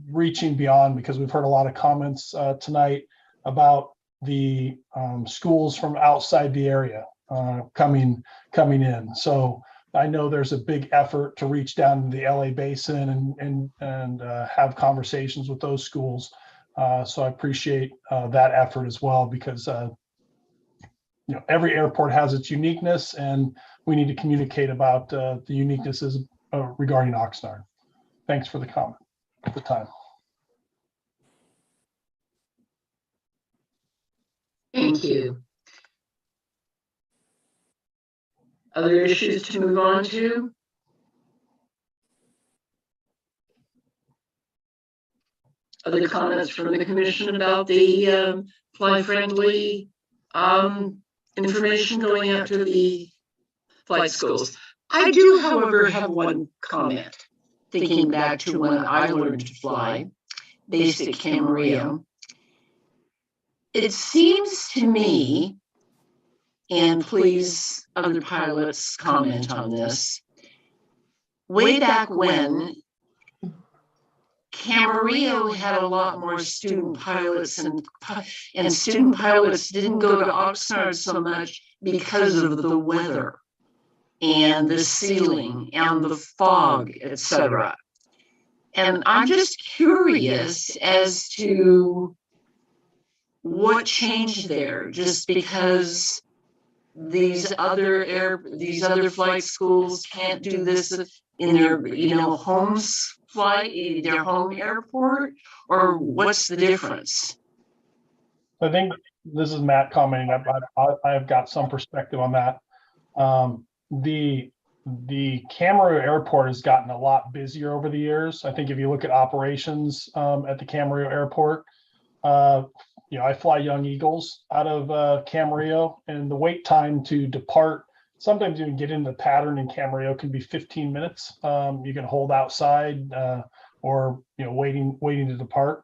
reaching beyond, because we've heard a lot of comments tonight about the schools from outside the area coming in. So I know there's a big effort to reach down to the LA basin and have conversations with those schools. So I appreciate that effort as well, because every airport has its uniqueness, and we need to communicate about the uniquenesses regarding Oxnard. Thanks for the comment at the time. Thank you. Other issues to move on to? Other comments from the commission about the fly-friendly information going out to the flight schools? I do, however, have one comment, thinking back to when I learned to fly, basic Camarillo. It seems to me, and please, other pilots comment on this, way back when, Camarillo had a lot more student pilots, and student pilots didn't go to Oxnard so much because of the weather and the ceiling and the fog, etc. And I'm just curious as to what changed there, just because these other flight schools can't do this in their homes flight, their home airport, or what's the difference? I think this is Matt commenting. I've got some perspective on that. The Camarillo airport has gotten a lot busier over the years. I think if you look at operations at the Camarillo airport, I fly Young Eagles out of Camarillo, and the wait time to depart, sometimes even get into the pattern in Camarillo, can be 15 minutes. You can hold outside or waiting to depart.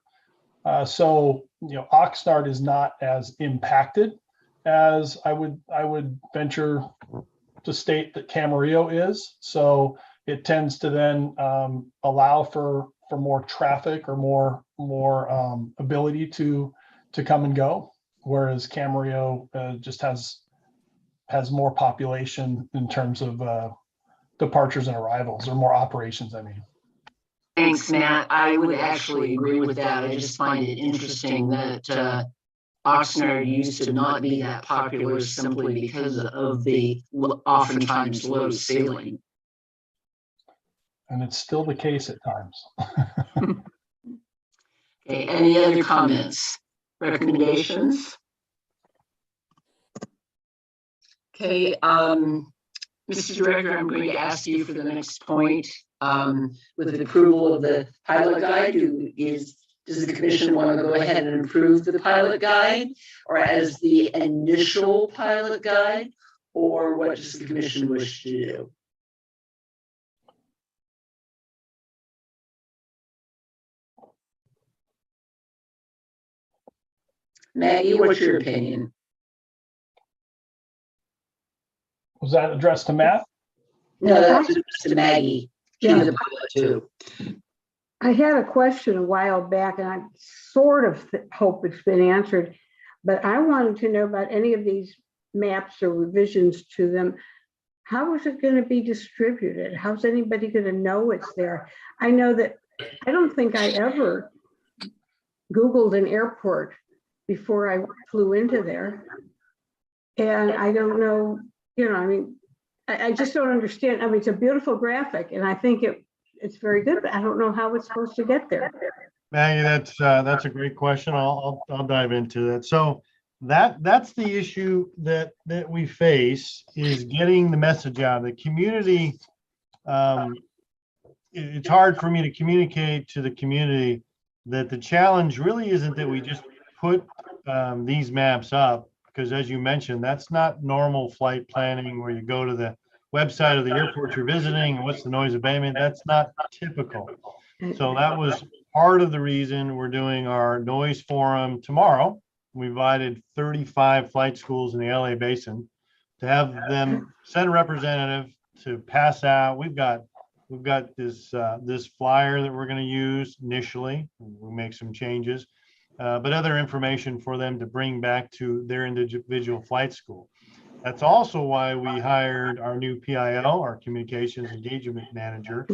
So Oxnard is not as impacted as I would venture to state that Camarillo is. So it tends to then allow for more traffic or more ability to come and go, whereas Camarillo just has more population in terms of departures and arrivals, or more operations, I mean. Thanks, Matt. I would actually agree with that. I just find it interesting that Oxnard used to not be that popular simply because of the oftentimes low ceiling. and it's still the case at times. Okay, any other comments, recommendations? Okay, Mr. Director, I'm going to ask you for the next point. With the approval of the pilot guide, does the commission want to go ahead and approve the pilot guide, or as the initial pilot guide, or what does the commission wish to do? Maggie, what's your opinion? Was that addressed to Matt? No, that's to Maggie. She's Yeah. the pilot too. I had a question a while back, and I sort of hope it's been answered, but I wanted to know about any of these maps or revisions to them. How is it going to be distributed? How's anybody going to know it's there? I know that I don't think I ever Googled an airport before I flew into there. And I don't know, I mean, I just don't understand. I mean, it's a beautiful graphic, and I think it's very good, but I don't know how it's supposed to get there. Maggie, that's a great question. I'll dive into that. So that's the issue that we face, is getting the message out. The community, it's hard for me to communicate to the community that the challenge really isn't that we just put these maps up, because as you mentioned, that's not normal flight planning where you go to the website of the airport you're visiting and what's the noise abatement. That's not typical. So that was part of the reason we're doing our noise forum tomorrow. We invited 35 flight schools in the LA basin to have them send a representative to pass out. We've got this flyer that we're going to use initially. We'll make some changes, but other information for them to bring back to their individual flight school. That's also why we hired our new PIO, our Communications Engagement Manager,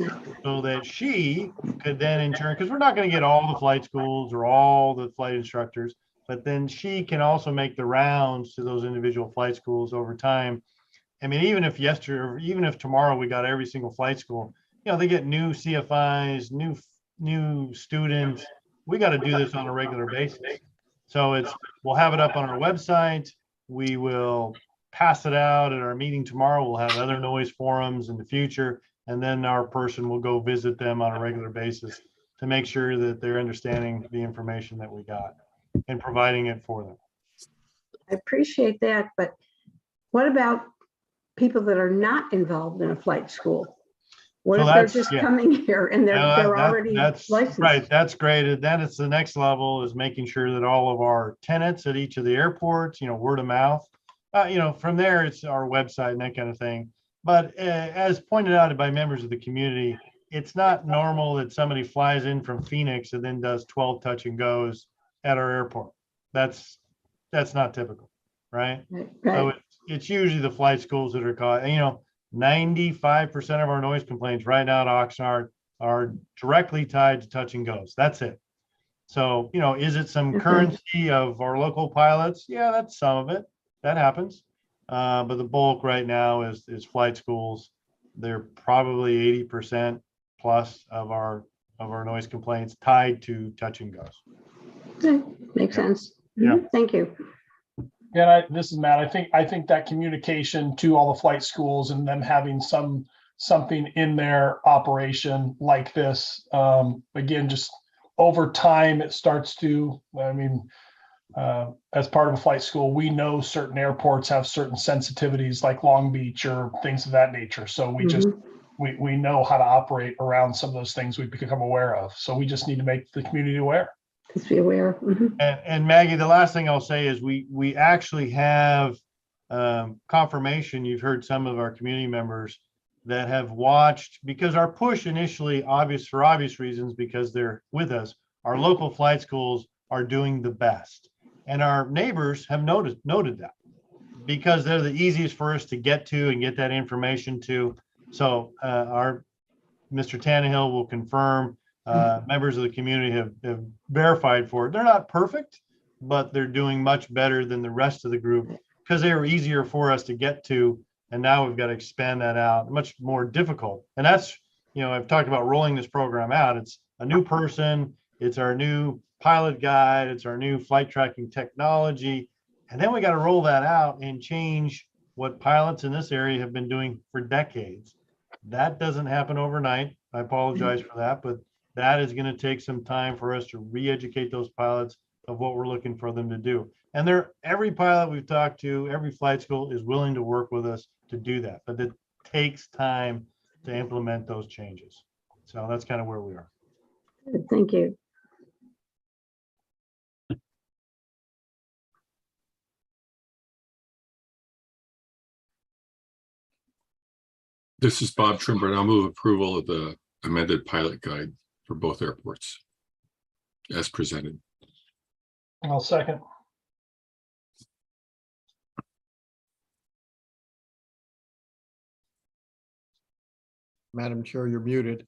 so that she could then in turn, because we're not going to get all the flight schools or all the flight instructors, but then she can also make the rounds to those individual flight schools over time. I mean, even if tomorrow we got every single flight school, they get new CFIs, new students. We got to do this on a regular basis. So we'll have it up on our website. We will pass it out at our meeting tomorrow. We'll have other noise forums in the future, and then our person will go visit them on a regular basis to make sure that they're understanding the information that we got and providing it for them. I appreciate that, but what about people that are not involved in a flight school? What if they're just coming here and they're already licensed? Right, that's great. And then it's the next level is making sure that all of our tenants at each of the airports, word of mouth, from there it's our website and that kind of thing. But as pointed out by members of the community, it's not normal that somebody flies in from Phoenix and then does 12 touch and goes at our airport. That's not typical, right? Right. So it's usually the flight schools that are caught. 95% of our noise complaints right now at Oxnard are directly tied to touch and goes. That's it. So, is it some currency of our local pilots? Yeah, that's some of it. That happens. But the bulk right now is flight schools. They're probably 80% plus of our noise complaints tied to touch and goes. Okay. Makes sense. Yeah. Thank you. Yeah, this is Matt. I think that communication to all the flight schools and them having something in their operation like this, again, just over time, it starts to, as part of a flight school, we know certain airports have certain sensitivities like Long Beach or things of that nature. So we know how to operate around some of those things we've become aware of. So we just need to make the community aware. Just be aware. And Maggie, the last thing I'll say is we actually have confirmation. You've heard some of our community members that have watched, because our push initially, for obvious reasons, because they're with us, our local flight schools are doing the best. And our neighbors have noted that, because they're the easiest for us to get to and get that information to. So our Mr. Tannehill will confirm, members of the community have verified for it. They're not perfect, but they're doing much better than the rest of the group because they were easier for us to get to. And now we've got to expand that out, much more difficult. And that's I've talked about rolling this program out. It's a new person, it's our new pilot guide, it's our new flight tracking technology. And then we got to roll that out and change what pilots in this area have been doing for decades. That doesn't happen overnight. I apologize for that, but that is going to take some time for us to re-educate those pilots of what we're looking for them to do. And every pilot we've talked to, every flight school is willing to work with us to do that, but it takes time to implement those changes. So that's kind of where we are. Thank you. This is Bob Trimber, and I'll move approval of the amended pilot guide for both airports as presented. I'll second. Madam Chair, you're muted.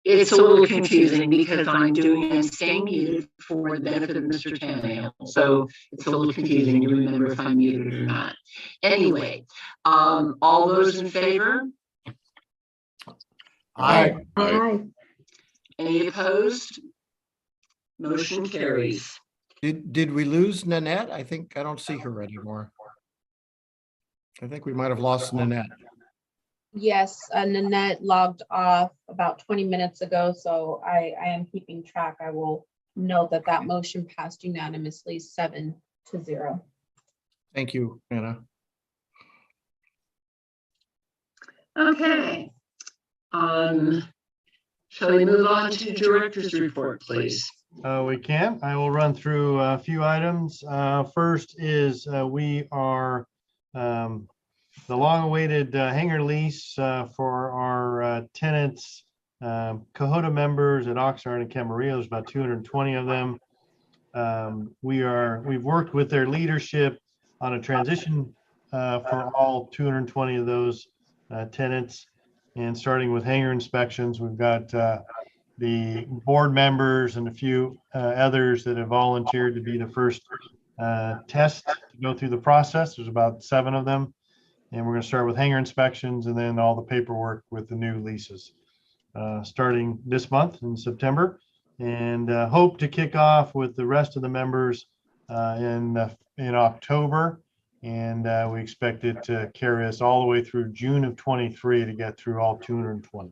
It's a little confusing because I'm staying muted for the benefit of Mr. Tannehill. So it's a little confusing to remember if I'm muted or not. Anyway, all those in favor? Aye. Aye. Any opposed? Motion carries. Did we lose Nanette? I think I don't see her anymore. I think we might have lost Nanette. Yes, Nanette logged off about 20 minutes ago, so I am keeping track. I will note that that motion passed unanimously 7-0. Thank you, Anna. Okay. Shall we move on to director's report, please? We can. I will run through a few items. First is we are the long-awaited hangar lease for our tenants, Cohota members at Oxnard and Camarillo. There's about 220 of them. We've worked with their leadership on a transition for all 220 of those tenants. And starting with hangar inspections, we've got the board members and a few others that have volunteered to be the first test to go through the process. There's about 7 of them. And we're going to start with hangar inspections and then all the paperwork with the new leases starting this month in September, and hope to kick off with the rest of the members in October. And we expect it to carry us all the way through June of 23 to get through all 220.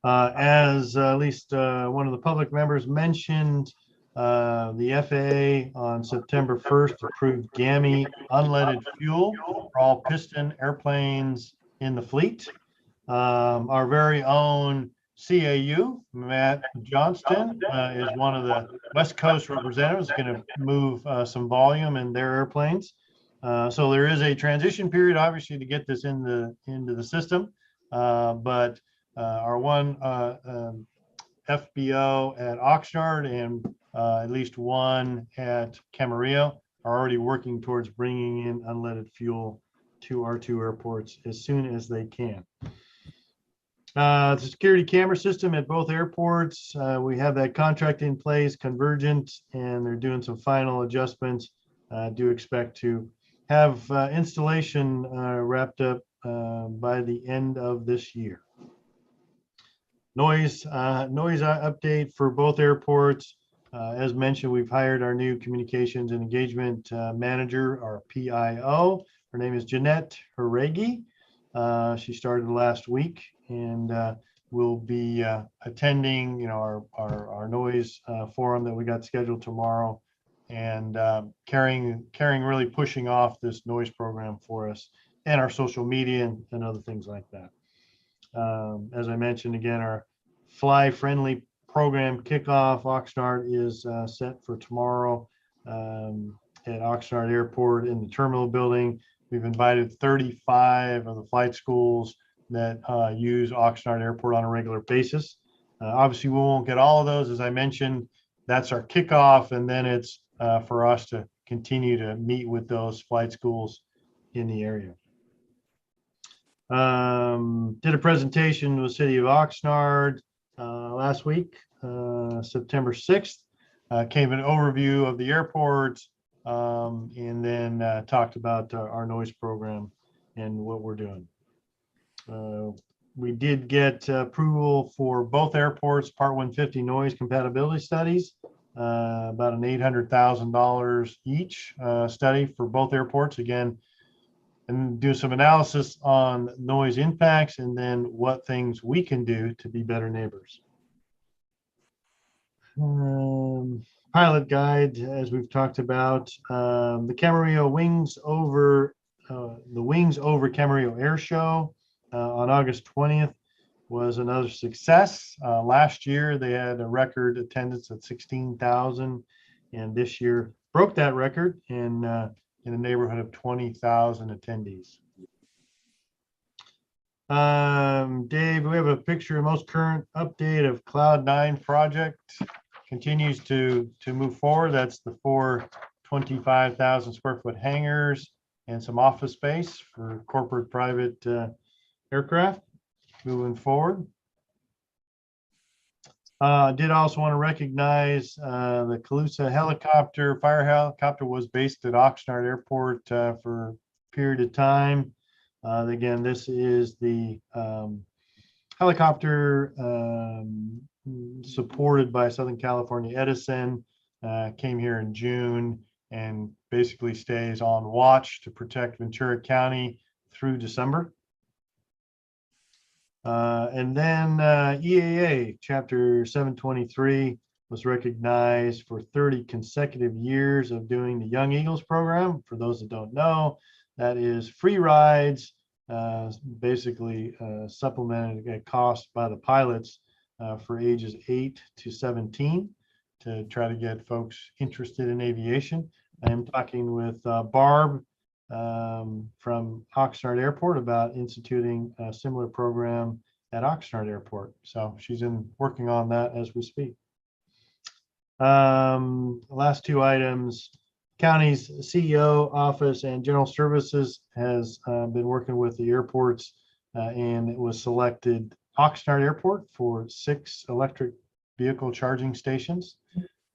As at least one of the public members mentioned, the FAA on September 1st approved GAMI unleaded fuel for all piston airplanes in the fleet. Our very own CAU, Matt Johnston, is one of the West Coast representatives, going to move some volume in their airplanes. So there is a transition period, obviously, to get this into the system. But our one FBO at Oxnard and at least one at Camarillo are already working towards bringing in unleaded fuel to our 2 airports as soon as they can. The security camera system at both airports, we have that contract in place, Convergent, and they're doing some final adjustments. Do expect to have installation wrapped up by the end of this year. Noise update for both airports. As mentioned, we've hired our new communications and engagement manager, our PIO. Her name is Jeanette Haregi. She started last week and will be attending, our noise forum that we got scheduled tomorrow, and really pushing off this noise program for us and our social media and other things like that. As I mentioned again, our fly friendly program kickoff Oxnard is set for tomorrow at Oxnard Airport in the terminal building. We've invited 35 of the flight schools that use Oxnard Airport on a regular basis. Obviously, we won't get all of those. As I mentioned, that's our kickoff, and then it's for us to continue to meet with those flight schools in the area. Did a presentation with the city of Oxnard last week, September 6th. Gave an overview of the airport, and then talked about our noise program and what we're doing. We did get approval for both airports, Part 150 noise compatibility studies, about an $800,000 each study for both airports. Again, and do some analysis on noise impacts and then what things we can do to be better neighbors. Pilot guide, as we've talked about, the Camarillo Wings Over Camarillo Air Show on August 20th was another success. Last year they had a record attendance at 16,000, and this year broke that record in the neighborhood of 20,000 attendees. Dave, we have a picture of most current update of Cloud 9 project. Continues to move forward. That's the 4 25,000 square foot hangars and some office space for corporate private aircraft moving forward. Did also want to recognize the Calusa helicopter. Fire helicopter was based at Oxnard Airport for a period of time. Again, this is the helicopter supported by Southern California Edison. Came here in June and basically stays on watch to protect Ventura County through December. And then EAA Chapter 723 was recognized for 30 consecutive years of doing the Young Eagles program. For those that don't know, that is free rides, basically supplemented at cost by the pilots for ages 8 to 17 to try to get folks interested in aviation. I am talking with Barb from Oxnard Airport about instituting a similar program at Oxnard Airport. So she's working on that as we speak. Last two items, county's CEO office and general services has been working with the airports and it was selected Oxnard Airport for 6 electric vehicle charging stations.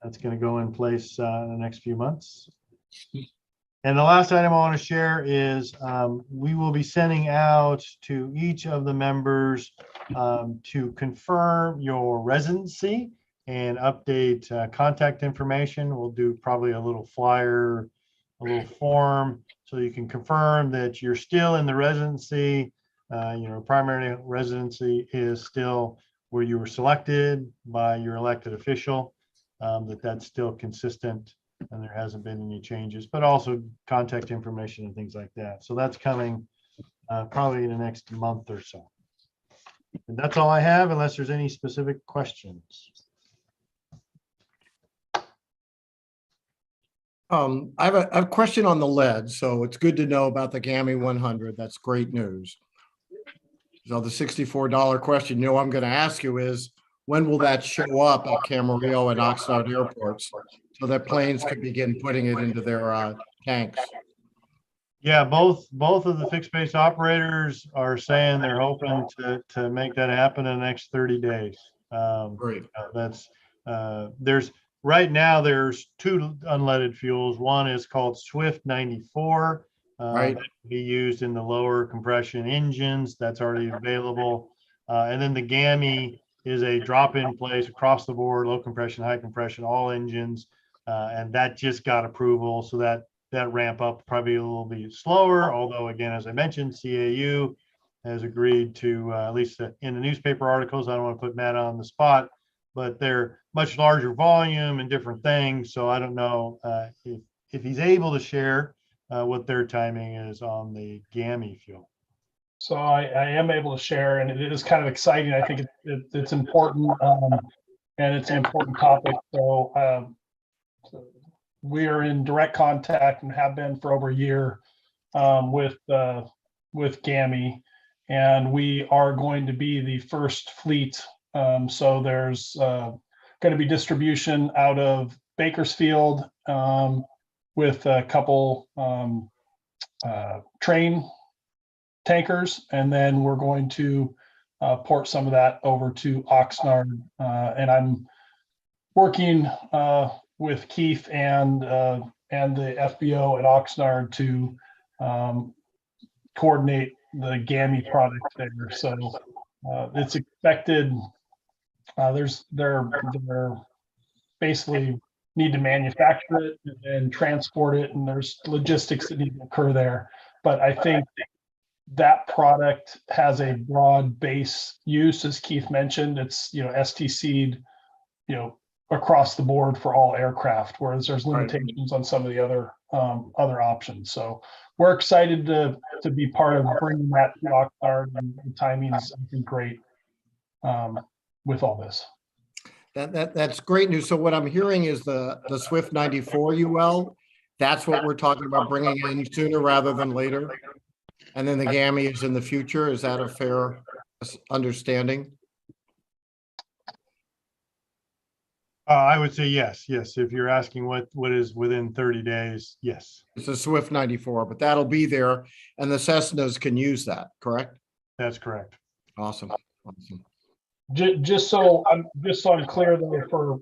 That's going to go in place in the next few months. And the last item I want to share is we will be sending out to each of the members to confirm your residency and update contact information. We'll do probably a little flyer, a little form, so you can confirm that you're still in the residency. Primary residency is still where you were selected by your elected official, that's still consistent and there hasn't been any changes, but also contact information and things like that. So that's coming probably in the next month or so. And that's all I have, unless there's any specific questions. I have a question on the lead. So it's good to know about the GAMI 100. That's great news. So the $64 question, I'm going to ask you is, when will that show up at Camarillo and Oxnard airports so that planes can begin putting it into their tanks? Yeah, both of the fixed base operators are saying they're hoping to make that happen in the next 30 days. Great. Right now there's 2 unleaded fuels. One is called Swift 94. Right. That can be used in the lower compression engines. That's already available. And then the GAMI is a drop-in place across the board, low compression, high compression, all engines. And that just got approval. So that ramp up probably a little bit slower. Although, again, as I mentioned, CAU has agreed to, at least in the newspaper articles, I don't want to put Matt on the spot, but they're much larger volume and different things. So I don't know if he's able to share what their timing is on the GAMI fuel. So I am able to share, and it is kind of exciting. I think it's important, and it's an important topic. So we are in direct contact and have been for over a year with GAMI, and we are going to be the first fleet. So there's going to be distribution out of Bakersfield with a couple train tankers, and then we're going to port some of that over to Oxnard. And I'm working with Keith and and the FBO at Oxnard to coordinate the GAMI product there. So it's expected. They're basically need to manufacture it and transport it, and there's logistics that need to occur there. But I think that product has a broad base use, as Keith mentioned. It's STC'd, across the board for all aircraft, whereas there's limitations on some of the other options. So we're excited to be part of bringing that to Oxnard, and the timing's, I think, great with all this. That's great news. So what I'm hearing is the Swift 94 UL, that's what we're talking about bringing in sooner rather than later. And then the GAMI is in the future. Is that a fair understanding? I would say yes. If you're asking what is within 30 days, yes. It's a Swift 94, but that'll be there, and the Cessnas can use that, correct? That's correct. Awesome. Just so I'm clear though, for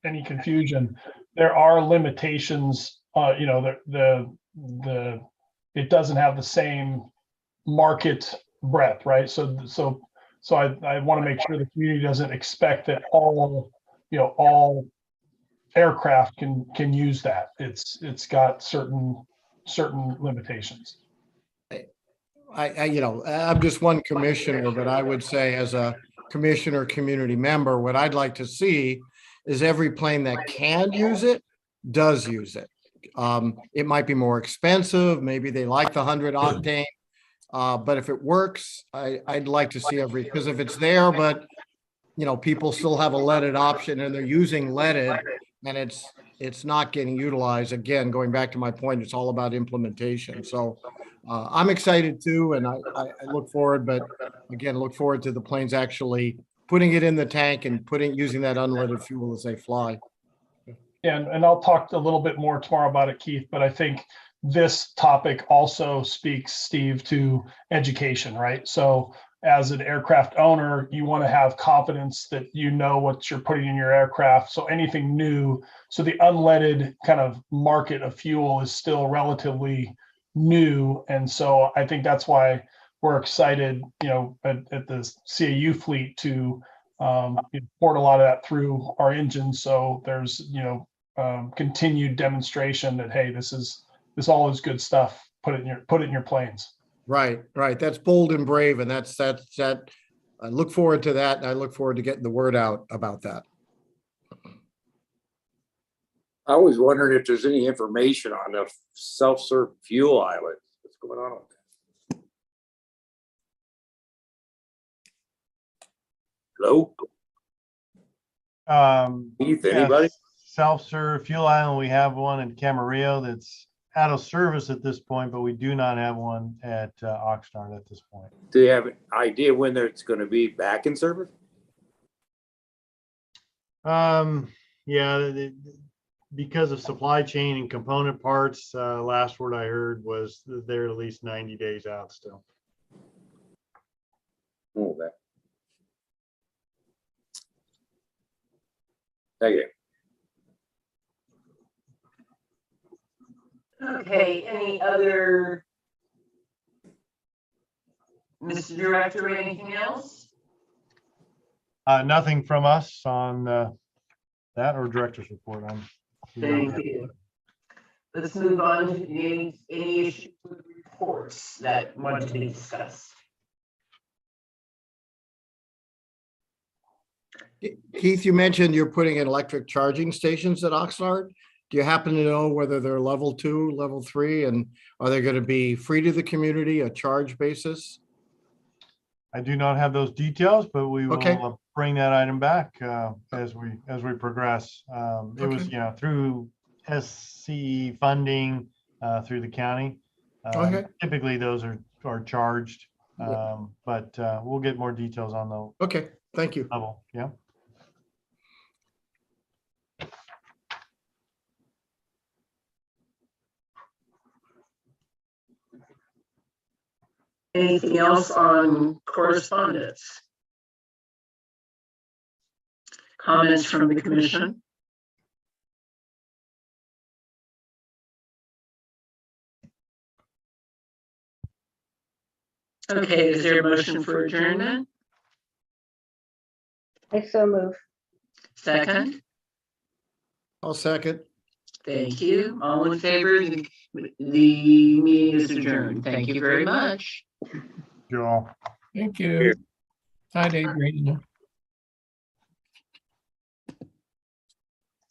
any confusion, there are limitations. It doesn't have the same market breadth, right? So I want to make sure the community doesn't expect that all aircraft can use that. It's got certain limitations. I'm just one commissioner, but I would say as a commissioner community member, what I'd like to see is every plane that can use it does use it. It might be more expensive. Maybe they like the 100 octane, but if it works, I'd like to see because if it's there, but people still have a leaded option and they're using leaded and it's not getting utilized. Again, going back to my point, it's all about implementation. So I'm excited too, and I look forward, but again, look forward to the planes actually putting it in the tank and using that unleaded fuel as they fly. And I'll talk a little bit more tomorrow about it, Keith, but I think this topic also speaks, Steve, to education, right? So as an aircraft owner, you want to have confidence that you know what you're putting in your aircraft. So anything new, so the unleaded kind of market of fuel is still relatively new. And so I think that's why we're excited, at the CAU fleet to port a lot of that through our engines. So there's, continued demonstration that, hey, this all is good stuff. Put it in your planes. Right. That's bold and brave. And that's I look forward to that. And I look forward to getting the word out about that. I was wondering if there's any information on the self-serve fuel island. What's going on with that? Hello? Keith, anybody? Self-serve fuel island. We have one in Camarillo that's out of service at this point, but we do not have one at Oxnard at this point. Do you have an idea when it's going to be back in service? Yeah, because of supply chain and component parts, last word I heard was they're at least 90 days out still. Oh, that. Thank you. Okay, any other, Mr. Director, anything else? Nothing from us on that or director's report. Thank you. Let's move on to any issues with reports that want to be discussed. Keith, you mentioned you're putting in electric charging stations at Oxnard. Do you happen to know whether they're level 2, level 3, and are they going to be free to the community, a charge basis? I do not have those details, but we will bring that item back as we progress. It was through SCE funding through the county. Typically those are charged, but we'll get more details on the thank you level. Yeah. Anything else on correspondence? Comments from the commission? Okay, is there a motion for adjournment? I so move. Second? I'll second. Thank you. All in favor? The meeting is adjourned. Thank you very much. You all. Thank you. Hi, Adrian.